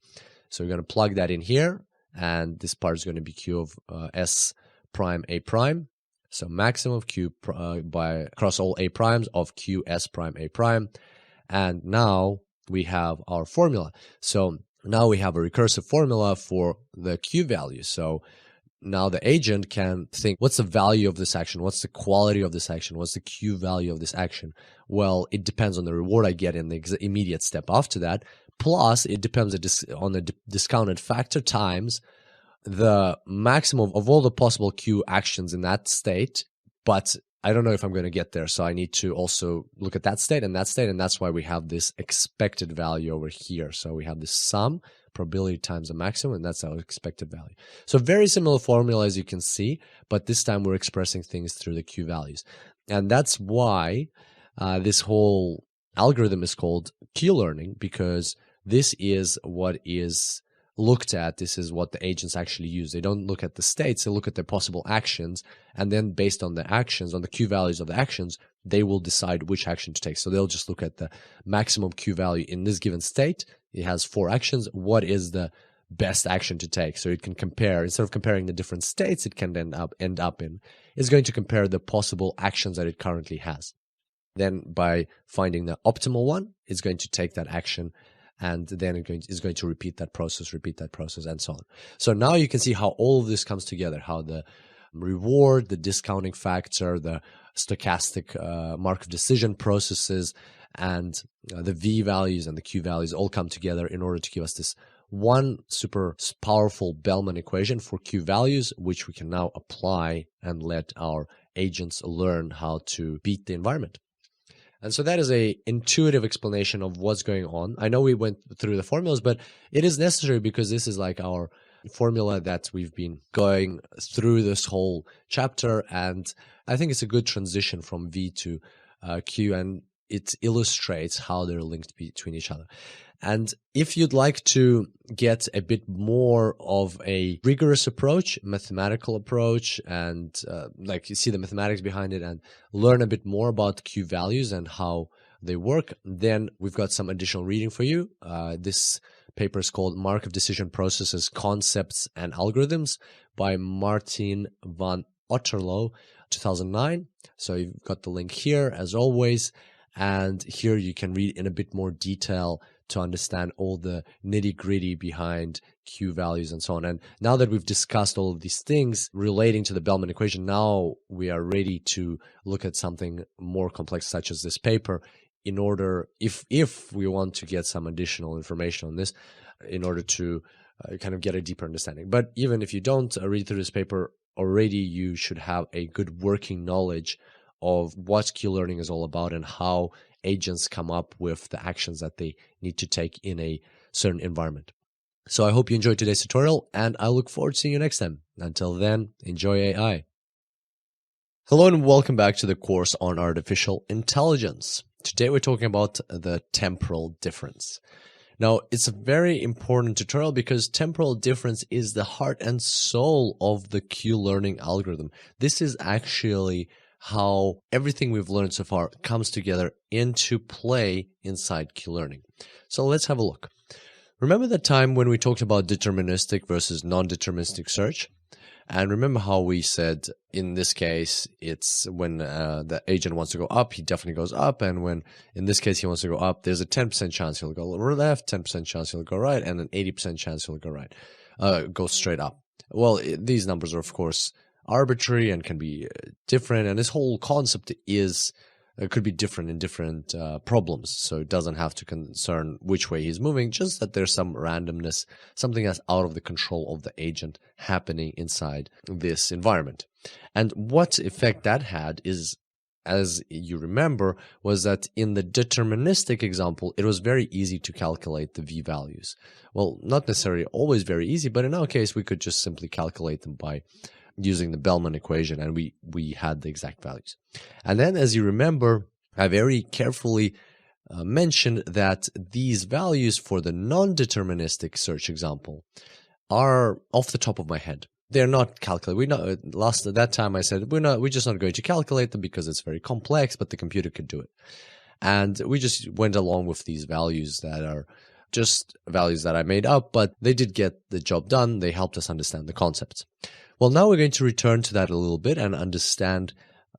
So we're going to plug that in here, and this part is going to be Q of S prime A prime. So maximum of Q by across all A primes of Q S prime A prime. And now we have our formula. So now we have a recursive formula for the Q value. So now the agent can think, what's the value of this action? What's the quality of this action? What's the Q value of this action? Well, it depends on the reward I get in the immediate step after that. Plus, it depends on the discounted factor times the maximum of all the possible Q actions in that state. But I don't know if I'm going to get there, so I need to also look at that state, and that's why we have this expected value over here. So we have this sum, probability times the maximum, and that's our expected value. So very similar formula, as you can see, but this time we're expressing things through the Q values. And that's why this whole algorithm is called Q learning, because this is what is looked at. This is what the agents actually use. They don't look at the states, they look at the possible actions, and then based on the actions, on the Q values of the actions, they will decide which action to take. So they'll just look at the maximum Q value in this given state. It has 4 actions. What is the best action to take? So it can compare, instead of comparing the different states it can end up in, it's going to compare the possible actions that it currently has. Then by finding the optimal one, it's going to take that action, and then it's going to repeat that process, and so on. So now you can see how all of this comes together, how the reward, the discounting factor, the stochastic Markov decision processes, and the V values and the Q values all come together in order to give us this one super powerful Bellman equation for Q values, which we can now apply and let our agents learn how to beat the environment. And so that is an intuitive explanation of what's going on. I know we went through the formulas, but it is necessary because this is like our formula that we've been going through this whole chapter. And I think it's a good transition from V to Q, and it illustrates how they're linked between each other. And if you'd like to get a bit more of a rigorous approach, mathematical approach, and like you see the mathematics behind it and learn a bit more about Q values and how they work, then we've got some additional reading for you. This paper is called Markov Decision Processes, Concepts and Algorithms by Martin van Otterlo, 2009. So you've got the link here as always. And here you can read in a bit more detail to understand all the nitty-gritty behind Q values and so on. And now that we've discussed all of these things relating to the Bellman equation, now we are ready to look at something more complex, such as this paper, in order, if we want to get some additional information on this, in order to kind of get a deeper understanding. But even if you don't read through this paper already, you should have a good working knowledge of what Q-learning is all about and how agents come up with the actions that they need to take in a certain environment. So I hope you enjoyed today's tutorial, and I look forward to seeing you next time. Until then, enjoy AI. Hello and welcome back to the course on artificial intelligence. Today we're talking about the temporal difference. Now, it's a very important tutorial because temporal difference is the heart and soul of the Q-learning algorithm. This is actually how everything we've learned so far comes together into play inside Q-learning. So let's have a look. Remember the time when we talked about deterministic versus non-deterministic search? And remember how we said in this case, it's when the agent wants to go up, he definitely goes up. And when in this case he wants to go up, there's a 10% chance he'll go left, 10% chance he'll go right, and an 80% chance he'll go right, go straight up. Well, these numbers are, of course, arbitrary and can be different, and this whole concept is could be different in different problems, so it doesn't have to concern which way he's moving, just that there's some randomness, something that's out of the control of the agent happening inside this environment. And what effect that had is, as you remember, was that in the deterministic example, it was very easy to calculate the V values. Well, not necessarily always very easy, but in our case, we could just simply calculate them by using the Bellman equation, and we had the exact values. And then, as you remember, I very carefully mentioned that these values for the non-deterministic search example are off the top of my head. They're not calculated. At that time I said we're just not going to calculate them because it's very complex, but the computer could do it. And we just went along with these values that are just values that I made up, but they did get the job done. They helped us understand the concepts. Well, now we're going to return to that a little bit and understand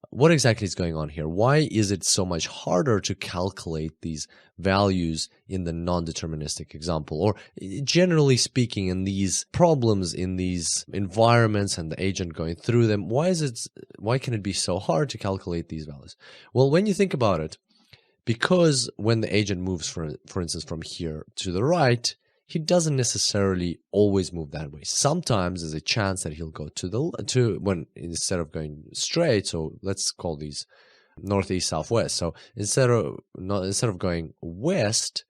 what exactly is going on here. Why is it so much harder to calculate these values in the non-deterministic example? Or generally speaking, in these problems, in these environments and the agent going through them, why can it be so hard to calculate these values? Well, when you think about it, because when the agent moves, for instance, from here to the right, he doesn't necessarily always move that way. Sometimes there's a chance that he'll go when instead of going straight. So let's call these northeast, southwest. So instead of going west,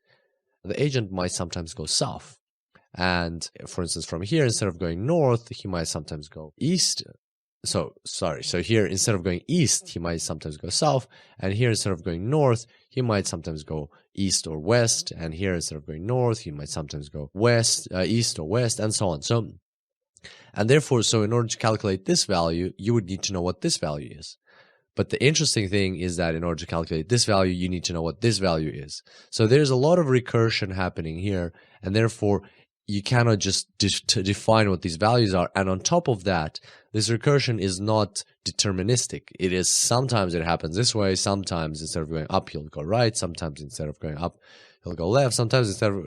the agent might sometimes go south. And for instance, from here, instead of going north, he might sometimes go east. So here, instead of going east, he might sometimes go south. And here, instead of going north, he might sometimes go east or west. And here, instead of going north, he might sometimes go east or west, and so on. And therefore, in order to calculate this value, you would need to know what this value is. But the interesting thing is that in order to calculate this value, you need to know what this value is. So there's a lot of recursion happening here, and therefore, you cannot just define what these values are. And on top of that, this recursion is not deterministic. It is sometimes it happens this way. Sometimes instead of going up, he'll go right. Sometimes instead of going up, he'll go left. Sometimes instead of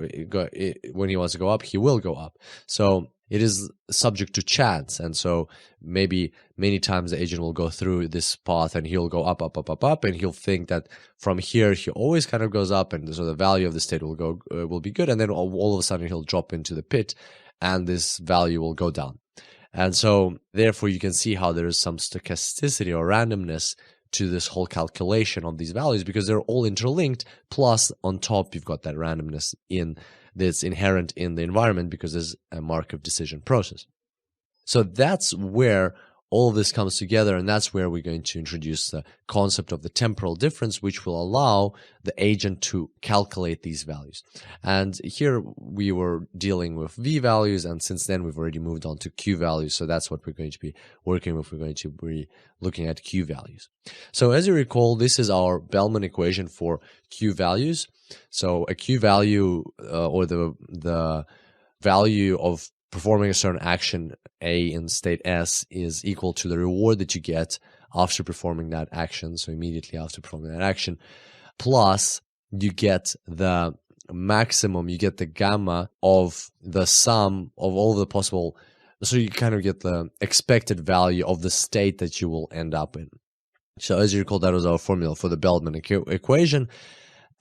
when he wants to go up, he will go up. So it is subject to chance. And so maybe many times the agent will go through this path and he'll go up, and he'll think that from here he always kind of goes up, and so the value of the state will be good. And then all of a sudden he'll drop into the pit and this value will go down. And so therefore you can see how there is some stochasticity or randomness to this whole calculation of these values because they're all interlinked. Plus on top, you've got that randomness in that's inherent in the environment because there's a Markov decision process. So that's where all of this comes together, and that's where we're going to introduce the concept of the temporal difference, which will allow the agent to calculate these values. And here we were dealing with V values, and since then we've already moved on to Q values, so that's what we're going to be working with. We're going to be looking at Q values. So as you recall, this is our Bellman equation for Q values. So a Q value, or the value of performing a certain action A in state S, is equal to the reward that you get after performing that action, so immediately after performing that action, plus you get the maximum, you get the gamma of the sum of all the possible, so you kind of get the expected value of the state that you will end up in. So as you recall, that was our formula for the Bellman equation.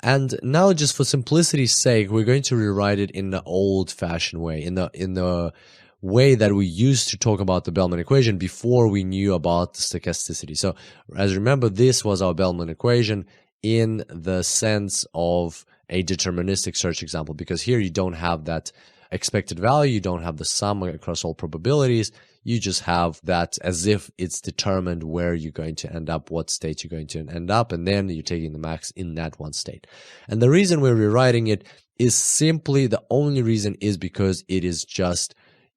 And now, just for simplicity's sake, we're going to rewrite it in the old-fashioned way, in the way that we used to talk about the Bellman equation before we knew about the stochasticity. So, as you remember, this was our Bellman equation in the sense of a deterministic search example, because here you don't have that expected value, you don't have the sum across all probabilities, you just have that as if it's determined where you're going to end up, what state you're going to end up, and then you're taking the max in that one state. And the reason we're rewriting it is simply, the only reason is because it is just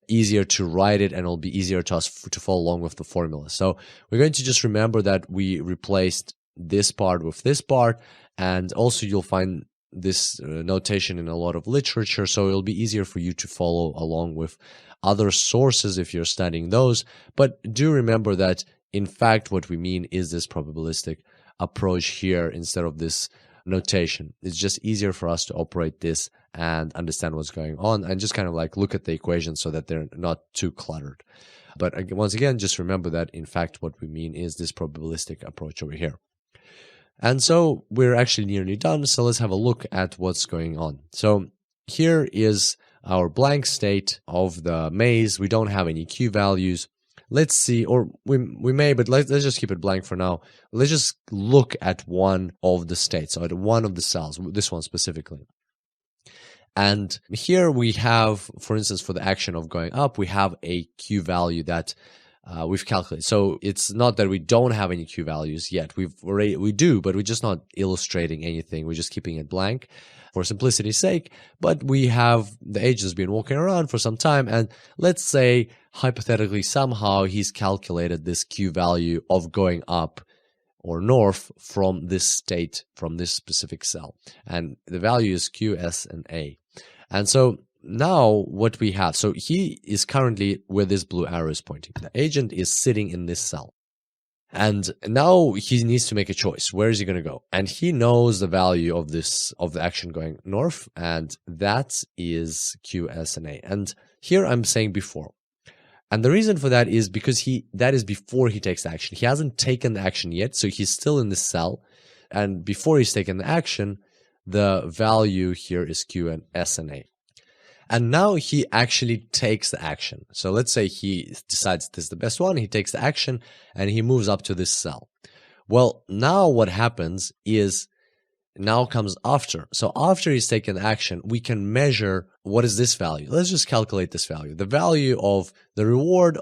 easier to write it, and it'll be easier to us to follow along with the formula. So we're going to just remember that we replaced this part with this part, and also you'll find this notation in a lot of literature, so it'll be easier for you to follow along with other sources if you're studying those. But do remember that, in fact, what we mean is this probabilistic approach here instead of this notation. It's just easier for us to operate this and understand what's going on, and just kind of like look at the equations so that they're not too cluttered. But once again, just remember that, in fact, what we mean is this probabilistic approach over here. And so we're actually nearly done, so let's have a look at what's going on. So here is our blank state of the maze. We don't have any Q values. Let's see, or we may, but let's just keep it blank for now. Let's just look at one of the states, or at one of the cells, this one specifically. And here we have, for instance, for the action of going up, we have a Q value that we've calculated. So it's not that we don't have any Q values yet. We do, but we're just not illustrating anything. We're just keeping it blank for simplicity's sake. But we have the agent's been walking around for some time, and let's say hypothetically somehow he's calculated this Q value of going up or north from this state, from this specific cell, and the value is Q, S, and A. And so now what we have, so he is currently where this blue arrow is pointing. The agent is sitting in this cell. And now he needs to make a choice. Where is he going to go? And he knows the value of the action going north, and that is Q, S, and A. And here I'm saying before. And the reason for that is because that is before he takes the action. He hasn't taken the action yet, so he's still in this cell. And before he's taken the action, the value here is Q and S and A. And now he actually takes the action. So let's say he decides this is the best one, he takes the action, and he moves up to this cell. Well, now what happens is, now comes after. So after he's taken action, we can measure what is this value. Let's just calculate this value. The value of the reward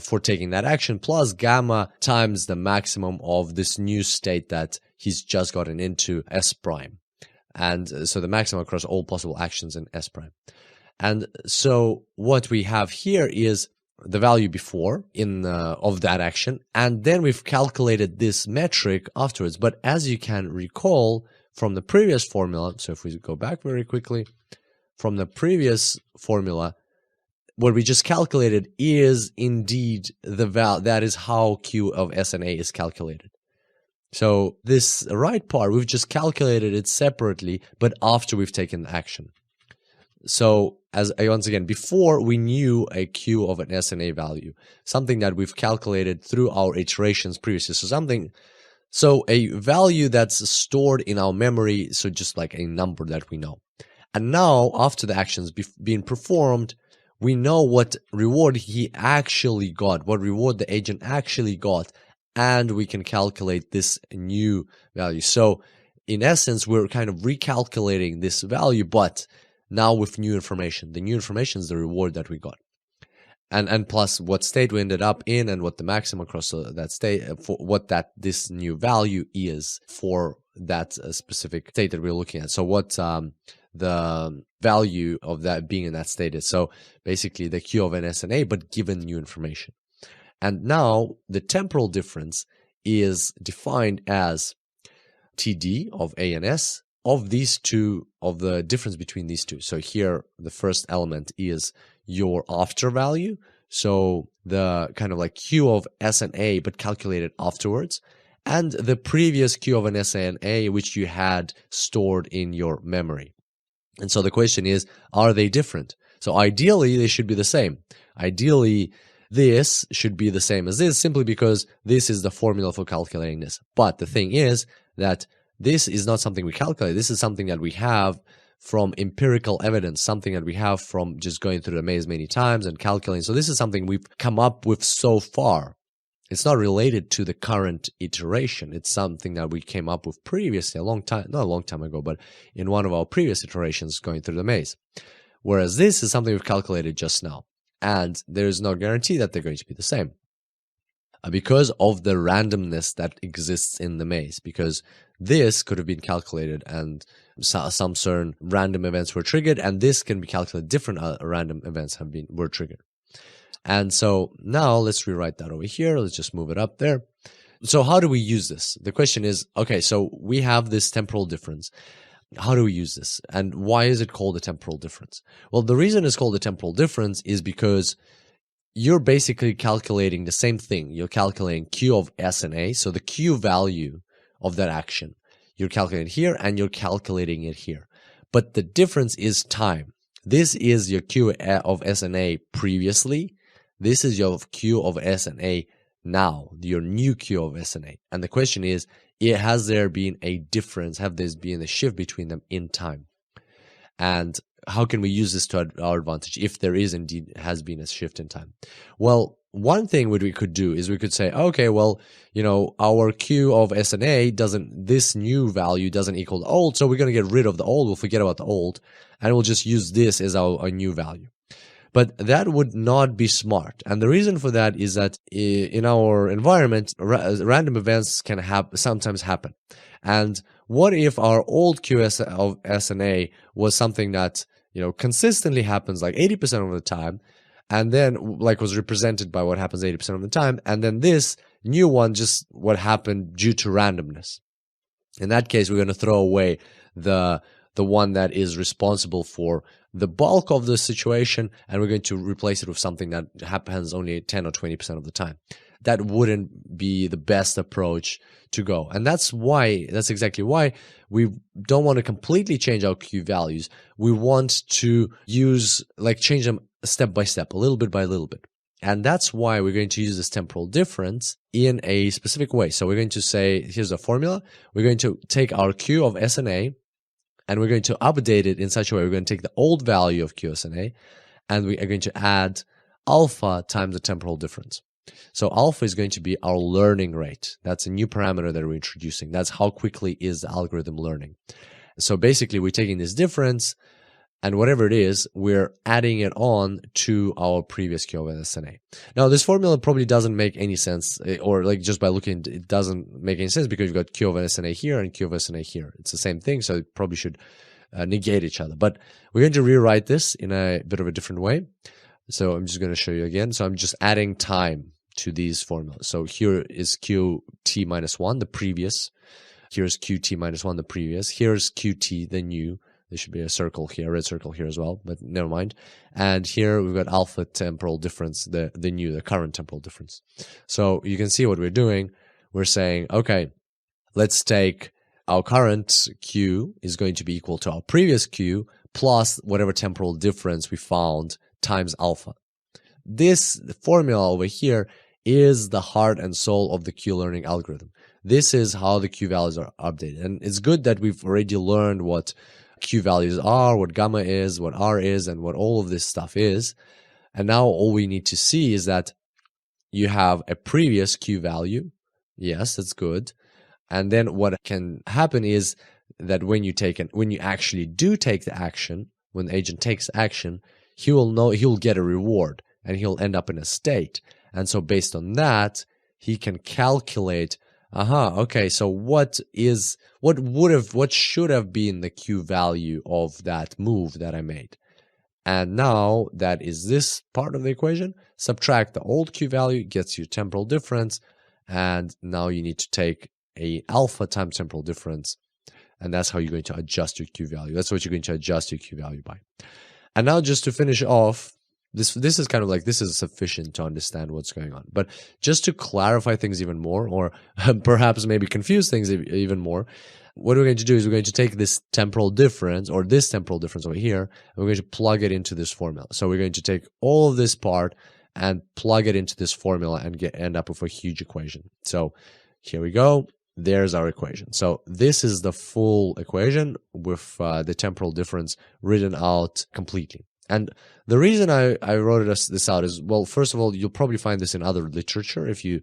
for taking that action plus gamma times the maximum of this new state that he's just gotten into, S prime. And so the maximum across all possible actions in S prime. And so what we have here is the value before of that action, and then we've calculated this metric afterwards. But as you can recall from the previous formula, so if we go back very quickly, from the previous formula, what we just calculated is indeed the value. That is how Q of S and A is calculated. So this right part, we've just calculated it separately, but after we've taken the action. So once again, before we knew a Q of an S and A value, something that we've calculated through our iterations previously. So a value that's stored in our memory, so just like a number that we know. And now, after the action's being performed, we know what reward he actually got, what reward the agent actually got, and we can calculate this new value. So in essence, we're kind of recalculating this value, but now with new information. The new information is the reward that we got. And plus what state we ended up in and what the maximum across that state, for what this new value is for that specific state that we're looking at. So what the value of that being in that state is. So basically the Q of an SNA, but given new information. And now the temporal difference is defined as TD of A and S of these two, of the difference between these two. So here, the first element is your after value. So the kind of like Q of S and A, but calculated afterwards. And the previous Q of an S and A, which you had stored in your memory. And so the question is, are they different? So ideally, they should be the same. Ideally, this should be the same as this, simply because this is the formula for calculating this. But the thing is that this is not something we calculate. This is something that we have from empirical evidence, something that we have from just going through the maze many times and calculating. So this is something we've come up with so far. It's not related to the current iteration. It's something that we came up with previously, not a long time ago, but in one of our previous iterations going through the maze. Whereas this is something we've calculated just now. And there is no guarantee that they're going to be the same. Because of the randomness that exists in the maze. Because this could have been calculated and some certain random events were triggered, and this can be calculated, different random events were triggered. And so now let's rewrite that over here. Let's just move it up there. So how do we use this? The question is, okay, so we have this temporal difference. How do we use this? And why is it called a temporal difference? Well, the reason it's called a temporal difference is because you're basically calculating the same thing. You're calculating Q of S and A, so the Q value of that action. You're calculating here and you're calculating it here. But the difference is time. This is your Q of S and A previously. This is your Q of S and A now, your new Q of S and A. And the question is, has there been a difference? Have there been a shift between them in time? And how can we use this to our advantage if there is indeed has been a shift in time? Well, one thing what we could do is we could say, okay, well, our Q of S and A this new value doesn't equal the old, so we're going to get rid of the old. We'll forget about the old, and we'll just use this as our new value. But that would not be smart. And the reason for that is that in our environment, random events can sometimes happen. And what if our old QS of S and A was something that, consistently happens like 80% of the time, and then like was represented by what happens 80% of the time, and then this new one just what happened due to randomness. In that case, we're going to throw away the one that is responsible for the bulk of the situation, and we're going to replace it with something that happens only 10 or 20% of the time. That wouldn't be the best approach to go. And that's exactly why we don't want to completely change our Q values. We want to change them step by step, a little bit by little bit. And that's why we're going to use this temporal difference in a specific way. So we're going to say, here's a formula. We're going to take our Q of S and A, and we're going to update it in such a way. We're going to take the old value of Q S and A, and we are going to add alpha times the temporal difference. So alpha is going to be our learning rate. That's a new parameter that we're introducing. That's how quickly is the algorithm learning. So basically, we're taking this difference, and whatever it is, we're adding it on to our previous Q of S and A. Now, this formula probably doesn't make any sense, or just by looking, it doesn't make any sense because you've got Q of S and A here and Q of S and A here. It's the same thing, so it probably should negate each other. But we're going to rewrite this in a bit of a different way. So I'm just going to show you again. So I'm just adding time to these formulas. So here is QT minus 1, the previous. Here's QT minus 1, the previous. Here's QT, the new. There should be a circle here, a red circle here as well, but never mind. And here we've got alpha temporal difference, the current temporal difference. So you can see what we're doing. We're saying, okay, let's take our current Q is going to be equal to our previous Q plus whatever temporal difference we found times alpha. This formula over here is the heart and soul of the Q learning algorithm. This is how the Q values are updated. And it's good that we've already learned what Q values are, what gamma is, what R is, and what all of this stuff is. And now all we need to see is that you have a previous Q value. Yes, that's good. And then what can happen is that when you actually do take the action, when the agent takes action, he'll get a reward and he'll end up in a state. And so based on that, he can calculate, okay, so what should have been the Q value of that move that I made? And now that is this part of the equation. Subtract the old Q value, gets you temporal difference. And now you need to take a alpha times temporal difference. And that's how you're going to adjust your Q value. That's what you're going to adjust your Q value by. And now just to finish off, this is kind of like, this is sufficient to understand what's going on. But just to clarify things even more, or perhaps maybe confuse things even more, what we're going to do is we're going to take this temporal difference, or this temporal difference over here, and we're going to plug it into this formula. So we're going to take all of this part and plug it into this formula and end up with a huge equation. So here we go. There's our equation. So this is the full equation with the temporal difference written out completely. And the reason I wrote this out is, well, first of all, you'll probably find this in other literature if you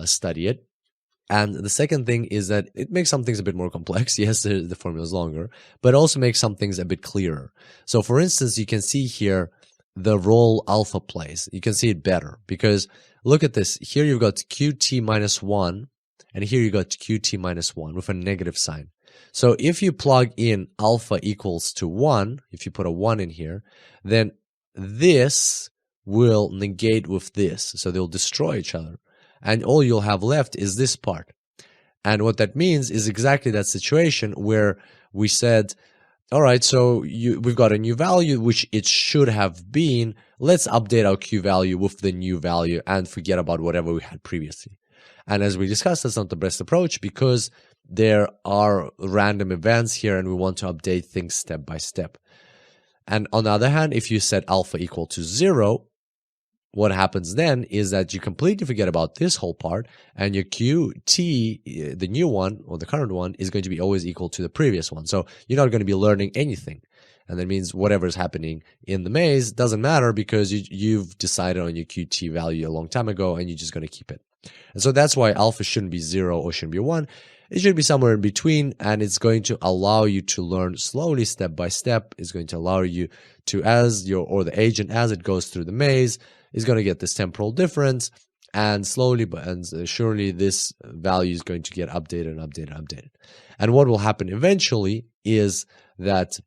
study it. And the second thing is that it makes some things a bit more complex. Yes, the formula is longer, but also makes some things a bit clearer. So for instance, you can see here the role alpha plays. You can see it better because look at this. Here you've got qt minus 1, and here you got qt minus 1 with a negative sign. So if you plug in alpha equals to 1, if you put a 1 in here, then this will negate with this. So they'll destroy each other. And all you'll have left is this part. And what that means is exactly that situation where we said, all right, so we've got a new value, which it should have been. Let's update our Q value with the new value and forget about whatever we had previously. And as we discussed, that's not the best approach because there are random events here and we want to update things step by step. And on the other hand, if you set alpha equal to 0, what happens then is that you completely forget about this whole part and your QT, the new one or the current one, is going to be always equal to the previous one. So you're not going to be learning anything. And that means whatever is happening in the maze doesn't matter because you've decided on your QT value a long time ago and you're just going to keep it. And so that's why alpha shouldn't be 0 or shouldn't be 1. It should be somewhere in between, and it's going to allow you to learn slowly, step by step. It's going to allow you to, the agent, as it goes through the maze, is going to get this temporal difference, and slowly and surely this value is going to get updated and updated and updated. And what will happen eventually is that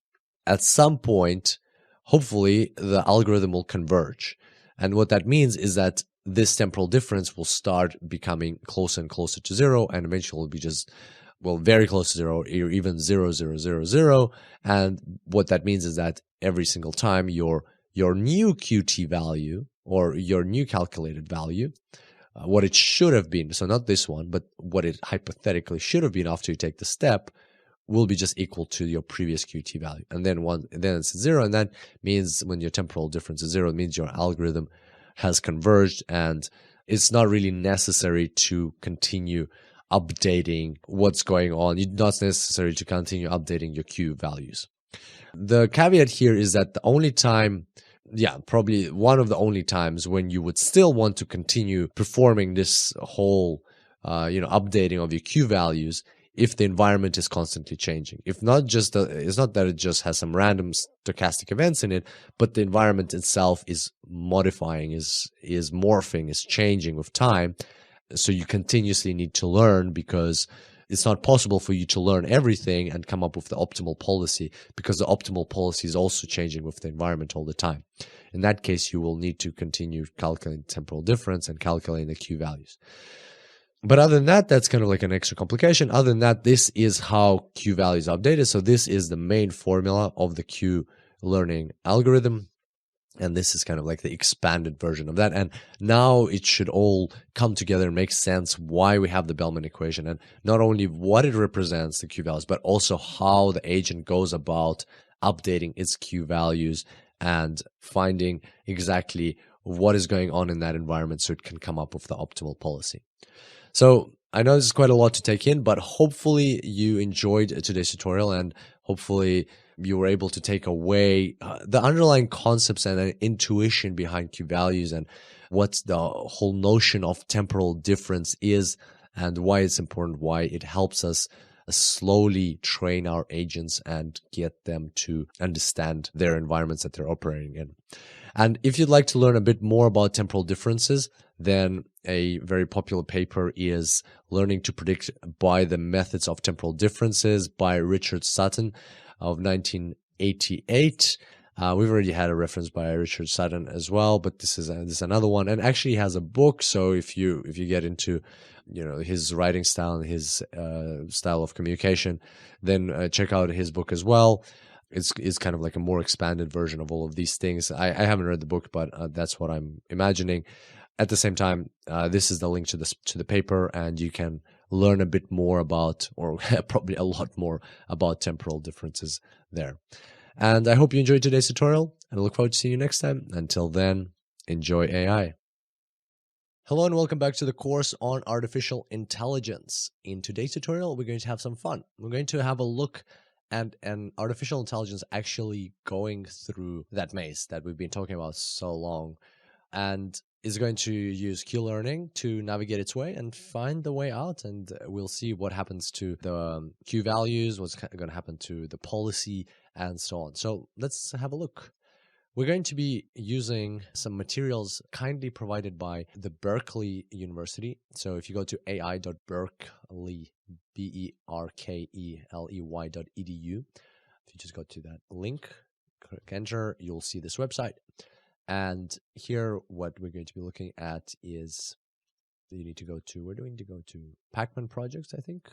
at some point, hopefully, the algorithm will converge. And what that means is that this temporal difference will start becoming closer and closer to 0, and eventually will be just, well, very close to 0, or even 0, 0, 0, 0. And what that means is that every single time your new QT value, or your new calculated value, what it should have been, so not this one, but what it hypothetically should have been after you take the step, will be just equal to your previous QT value. And then it's 0, and that means when your temporal difference is 0, it means your algorithm has converged, and it's not really necessary to continue updating what's going on. It's not necessary to continue updating your Q values. The caveat here is that the only time, probably one of the only times when you would still want to continue performing this whole, updating of your Q values, if the environment is constantly changing. If not just, it's not that it just has some random stochastic events in it, but the environment itself is modifying, is morphing, is changing with time. So you continuously need to learn because it's not possible for you to learn everything and come up with the optimal policy because the optimal policy is also changing with the environment all the time. In that case, you will need to continue calculating temporal difference and calculating the Q values. But other than that, that's kind of like an extra complication. Other than that, this is how Q values are updated. So this is the main formula of the Q learning algorithm. And this is kind of like the expanded version of that. And now it should all come together and make sense why we have the Bellman equation and not only what it represents, the Q values, but also how the agent goes about updating its Q values and finding exactly what is going on in that environment so it can come up with the optimal policy. So I know this is quite a lot to take in, but hopefully you enjoyed today's tutorial and hopefully you were able to take away the underlying concepts and intuition behind Q values and what the whole notion of temporal difference is and why it's important, why it helps us slowly train our agents and get them to understand their environments that they're operating in. And if you'd like to learn a bit more about temporal differences, then a very popular paper is Learning to Predict by the Methods of Temporal Differences by Richard Sutton of 1988. We've already had a reference by Richard Sutton as well, but this is another one, and actually he has a book. So if you get into his writing style and his style of communication, then check out his book as well. It's kind of like a more expanded version of all of these things. I haven't read the book, but that's what I'm imagining. At the same time, this is the link to the paper, and you can learn a bit more about, or probably a lot more about, temporal differences there. And I hope you enjoyed today's tutorial, and I look forward to seeing you next time. Until then, enjoy AI. Hello and welcome back to the course on artificial intelligence. In today's tutorial, we're going to have some fun. We're going to have a look at an artificial intelligence actually going through that maze that we've been talking about so long, and is going to use Q-learning to navigate its way and find the way out. And we'll see what happens to the Q values, what's going to happen to the policy, and so on. So let's have a look. We're going to be using some materials kindly provided by the Berkeley University. So if you go to ai.berkeley, berkeley.edu, if you just go to that link, click enter, you'll see this website. And here, what we're going to be looking at is, you need to go to, we're going to go to Pacman projects, I think.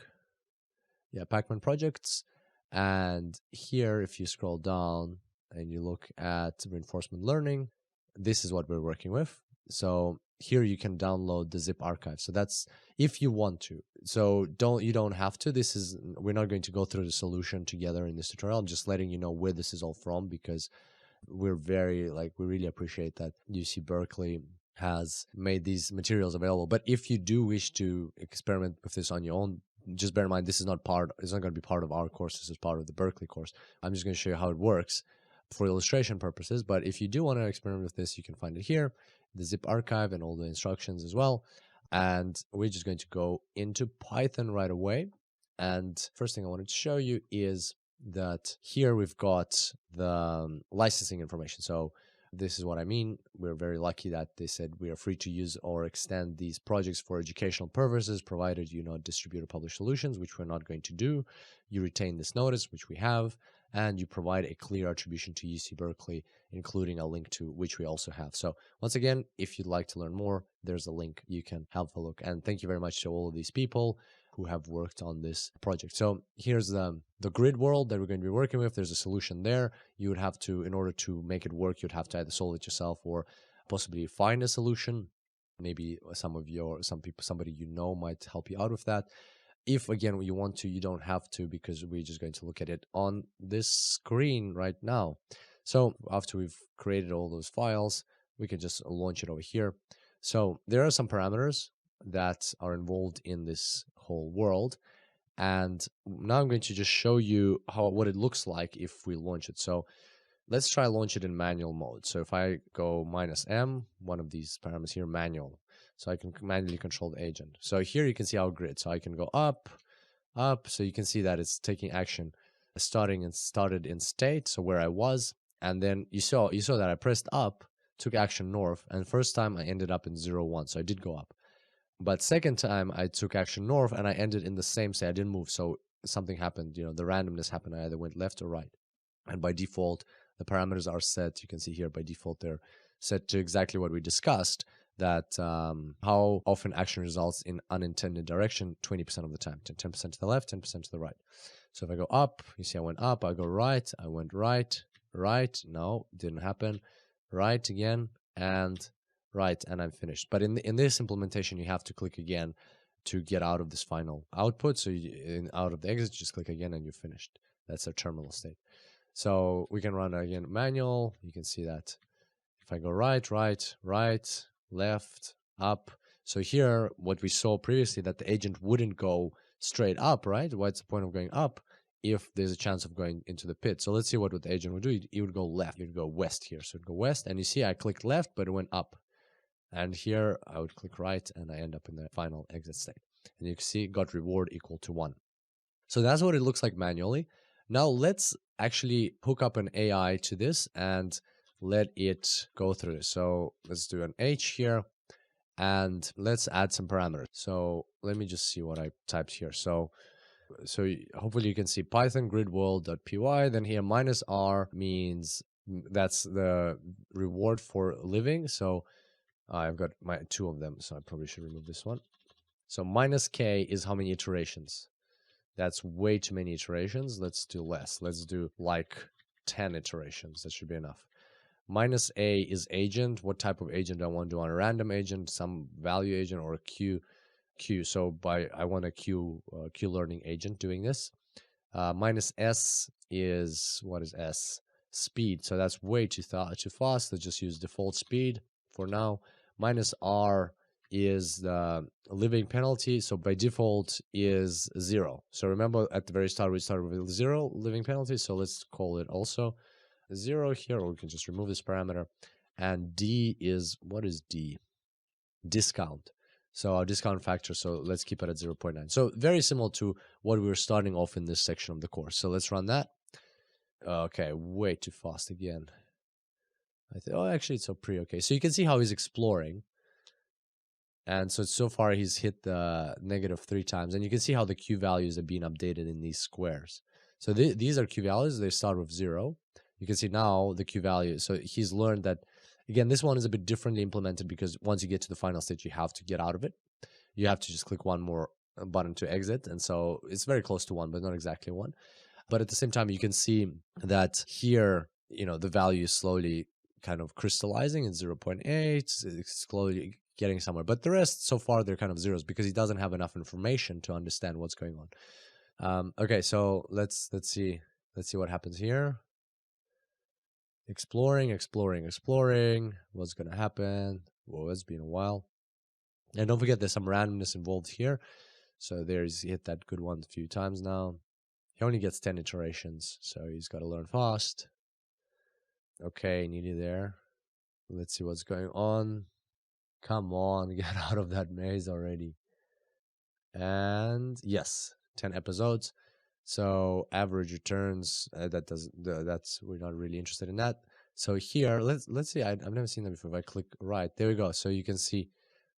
Yeah, Pacman projects. And here, if you scroll down and you look at reinforcement learning, this is what we're working with. So here you can download the zip archive. So that's if you want to. So you don't have to. We're not going to go through the solution together in this tutorial. I'm just letting you know where this is all from, because we really appreciate that UC Berkeley has made these materials available. But if you do wish to experiment with this on your own, just bear in mind, it's not going to be part of our course. This is part of the Berkeley course. I'm just going to show you how it works for illustration purposes. But if you do want to experiment with this, you can find it here, the zip archive and all the instructions as well. And we're just going to go into Python right away. And first thing I wanted to show you is that here we've got the licensing information. So this is what I mean. We're very lucky that they said we are free to use or extend these projects for educational purposes, provided you not distribute or publish solutions, which we're not going to do. You retain this notice, which we have, and you provide a clear attribution to UC Berkeley, including a link to which we also have. So once again, if you'd like to learn more, there's a link. You can have a look. And thank you very much to all of these people who have worked on this project. So here's the grid world that we're going to be working with. There's a solution there. You would have to, in order to make it work, you'd have to either solve it yourself or possibly find a solution. Maybe somebody you know might help you out with that. If again you want to, you don't have to, because we're just going to look at it on this screen right now. So after we've created all those files, we can just launch it over here. So there are some parameters that are involved in this whole world, and now I'm going to just show you what it looks like if we launch it. So let's try launch it in manual mode. So if I go -m, one of these parameters here, manual, so I can manually control the agent. So here you can see our grid. So I can go up, so you can see that it's taking action, started in state, so where I was, and then you saw that I pressed up, took action north, and first time I ended up in 0, 1, so I did go up. But second time I took action north and I ended in the same state. I didn't move, so something happened. The randomness happened. I either went left or right. And by default, the parameters are set. You can see here by default they're set to exactly what we discussed. That how often action results in unintended direction 20% of the time. 10% to the left, 10% to the right. So if I go up, you see I went up. I go right. I went right. Right. No, didn't happen. Right again and right, and I'm finished. But in this implementation, you have to click again to get out of this final output. So out of the exit, just click again and you're finished. That's a terminal state. So we can run again manual. You can see that if I go right, right, right, left, up. So here, what we saw previously, that the agent wouldn't go straight up, right? What's the point of going up if there's a chance of going into the pit? So let's see what the agent would do. It would go left. It would go west here. So it would go west. And you see I clicked left, but it went up. And here I would click right and I end up in the final exit state. And you can see got reward equal to 1. So that's what it looks like manually. Now let's actually hook up an AI to this and let it go through this. So let's do an H here and let's add some parameters. So let me just see what I typed here. So hopefully you can see Python gridworld.py. Then here -r means that's the reward for living. So I've got my 2 of them, so I probably should remove this one. So -k is how many iterations. That's way too many iterations. Let's do less. Let's do like 10 iterations. That should be enough. -a is agent. What type of agent I want to do on a random agent, some value agent, or a queue. So I want a queue learning agent doing this. -s is, what is s? Speed. So that's way too fast. Let's just use default speed for now. -r is the living penalty. So by default is 0. So remember at the very start we started with 0 living penalty. So let's call it also 0 here, or we can just remove this parameter. And d is, what is d? Discount. So our discount factor, so let's keep it at 0.9. So very similar to what we were starting off in this section of the course. So let's run that. Okay, way too fast again. Oh, actually it's so pretty okay. So you can see how he's exploring. And so far he's hit the -3 times. And you can see how the Q values are being updated in these squares. So these are Q values. They start with 0. You can see now the Q value. So he's learned that, again, this one is a bit differently implemented because once you get to the final stage, you have to get out of it. You have to just click one more button to exit. And so it's very close to 1, but not exactly 1. But at the same time, you can see that here, the value is slowly kind of crystallizing in 0.8. It's slowly getting somewhere. But the rest, so far, they're kind of zeros because he doesn't have enough information to understand what's going on. Okay, so let's see. Let's see what happens here. Exploring. What's going to happen? Whoa, it's been a while. And don't forget there's some randomness involved here. So there's hit that good one a few times now. He only gets 10 iterations, so he's got to learn fast. Okay, nearly there. Let's see what's going on. Come on, get out of that maze already. And yes, 10 episodes. So average returns, that's we're not really interested in that. So here, let's see. I've never seen that before. If I click right, there we go. So you can see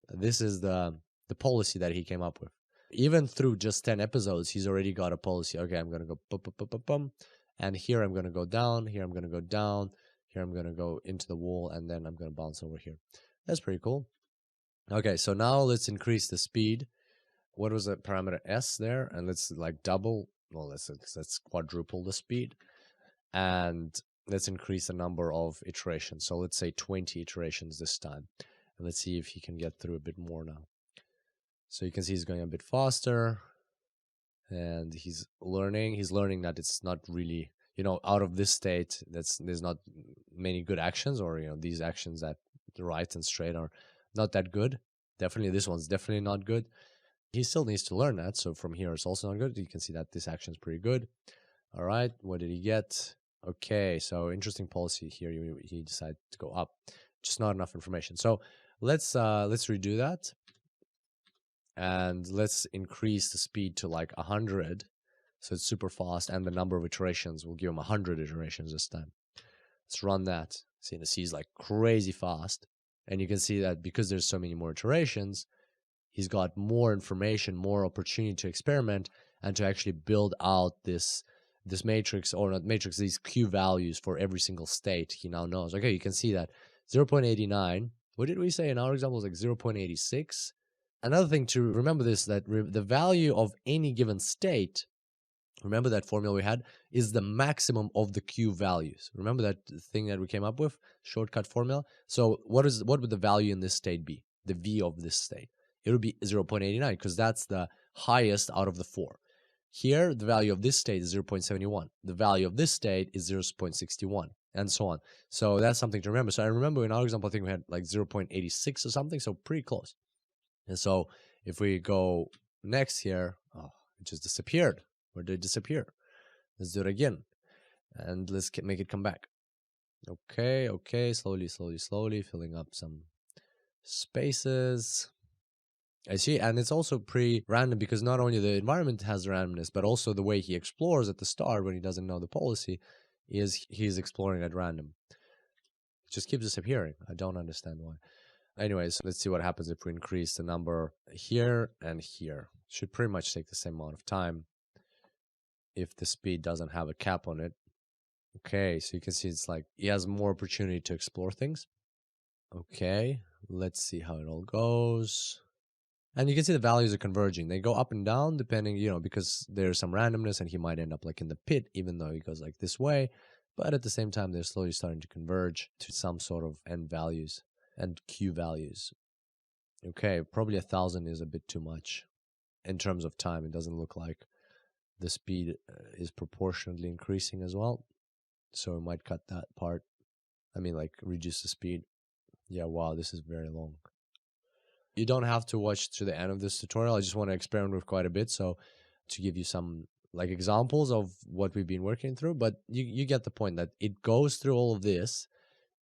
this is the policy that he came up with. Even through just 10 episodes, he's already got a policy. Okay, I'm gonna go bum, bum, bum, bum, bum. And here I'm gonna go down. Here I'm gonna go down. Here I'm gonna go into the wall, and then I'm gonna bounce over here. That's pretty cool. Okay, so now let's increase the speed. What was the parameter S there? And let's like double. Well, let's quadruple the speed, and let's increase the number of iterations. So let's say 20 iterations this time, and let's see if he can get through a bit more now. So you can see he's going a bit faster, and he's learning. He's learning that it's not really, out of this state, there's not many good actions, or these actions that right and straight are not that good. Definitely, this one's definitely not good. He still needs to learn that. So from here, it's also not good. You can see that this action is pretty good. All right, what did he get? Okay, so interesting policy here. He decided to go up. Just not enough information. So let's redo that. And let's increase the speed to like 100. So it's super fast. And the number of iterations, we'll give him 100 iterations this time. Let's run that. See, the C is like crazy fast. And you can see that because there's so many more iterations, he's got more information, more opportunity to experiment and to actually build out this matrix, or not matrix, these Q values for every single state he now knows. Okay, you can see that 0.89. What did we say in our example? It was like 0.86. Another thing to remember that the value of any given state, remember that formula we had, is the maximum of the Q values. Remember that thing that we came up with, shortcut formula? So what would the value in this state be? The V of this state. It would be 0.89 because that's the highest out of the 4. Here, the value of this state is 0.71. The value of this state is 0.61, and so on. So that's something to remember. So I remember in our example, I think we had like 0.86 or something, so pretty close. And so if we go next here, oh, it just disappeared. Where did it disappear? Let's do it again. And let's make it come back. Okay, slowly, filling up some spaces. I see. And it's also pretty random because not only the environment has randomness, but also the way he explores at the start when he doesn't know the policy is he's exploring at random. It just keeps disappearing. I don't understand why. Anyways, let's see what happens if we increase the number here and here. Should pretty much take the same amount of time if the speed doesn't have a cap on it. Okay, so you can see it's like he has more opportunity to explore things. Okay, let's see how it all goes. And you can see the values are converging. They go up and down depending, because there's some randomness and he might end up like in the pit, even though he goes like this way. But at the same time, they're slowly starting to converge to some sort of n values and q values. Okay, probably 1,000 is a bit too much in terms of time. It doesn't look like the speed is proportionately increasing as well. So we might cut that part. I mean, like reduce the speed. Yeah, wow, this is very long. You don't have to watch to the end of this tutorial. I just want to experiment with quite a bit. So to give you some like examples of what we've been working through, but you get the point that it goes through all of this.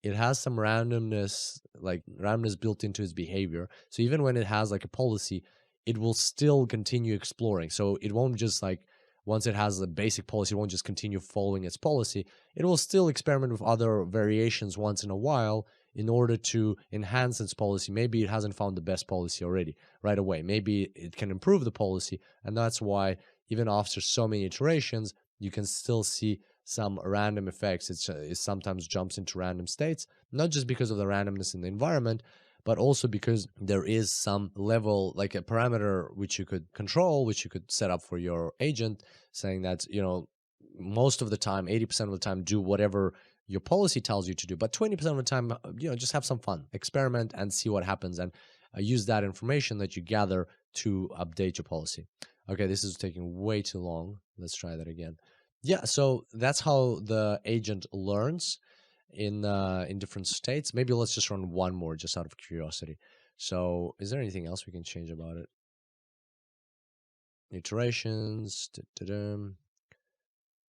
It has some randomness, like randomness built into its behavior. So even when it has like a policy, it will still continue exploring. So it won't just like, once it has the basic policy, it won't just continue following its policy. It will still experiment with other variations once in a while in order to enhance its policy. Maybe it hasn't found the best policy already right away. Maybe it can improve the policy. And that's why even after so many iterations, you can still see some random effects. It sometimes jumps into random states, not just because of the randomness in the environment, but also because there is some level, like a parameter which you could control, which you could set up for your agent, saying that, most of the time, 80% of the time, do whatever your policy tells you to do. But 20% of the time, just have some fun, experiment and see what happens, and use that information that you gather to update your policy. Okay, this is taking way too long. Let's try that again. Yeah, so that's how the agent learns in different states. Maybe let's just run one more just out of curiosity. So is there anything else we can change about it? Iterations.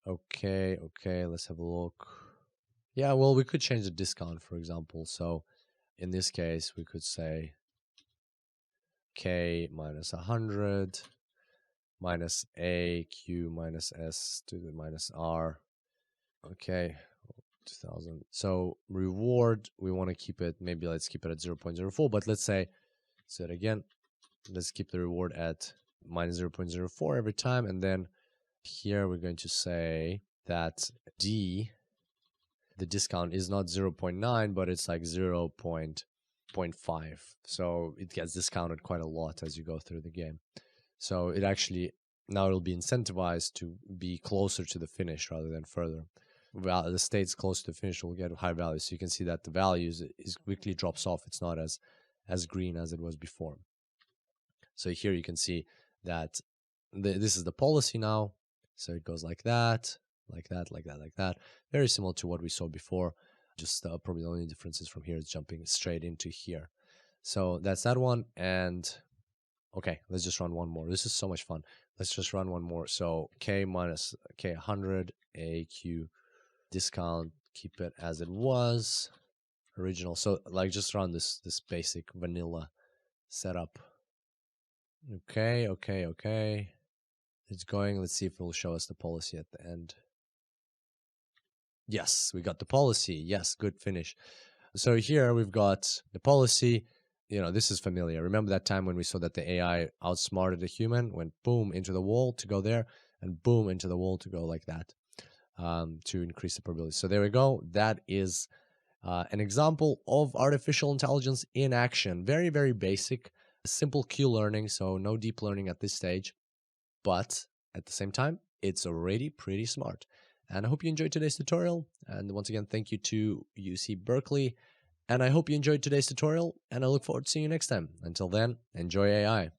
Okay, let's have a look. Yeah, well, we could change the discount, for example. So in this case, we could say k minus 100 minus a q minus s to the minus r. Okay, 2000. So reward, we want to keep it, maybe let's keep it at 0.04, but let's say it again. Let's keep the reward at minus 0.04 every time. And then here we're going to say that D, the discount is not 0.9, but it's like 0.5. So it gets discounted quite a lot as you go through the game. So it actually, now it'll be incentivized to be closer to the finish rather than further. Well, the states close to the finish will get high values. So you can see that the values is quickly drops off. It's not as green as it was before. So here you can see that this is the policy now. So it goes like that, like that, like that, like that. Very similar to what we saw before. Just probably the only difference is from here is jumping straight into here. So that's that one. And okay, let's just run one more. This is so much fun. Let's just run one more. So k minus k 100 aq discount, keep it as it was original. So like just run this basic vanilla setup. Okay. It's going. Let's see if it will show us the policy at the end. Yes, we got the policy. Yes, good finish. So here we've got the policy. This is familiar. Remember that time when we saw that the AI outsmarted the human, went boom into the wall to go there, and boom into the wall to go like that, to increase the probability. So there we go. That is an example of artificial intelligence in action. Very, very basic, simple Q learning, so no deep learning at this stage. But at the same time, it's already pretty smart. And I hope you enjoyed today's tutorial. And once again, thank you to UC Berkeley. And I hope you enjoyed today's tutorial. And I look forward to seeing you next time. Until then, enjoy AI.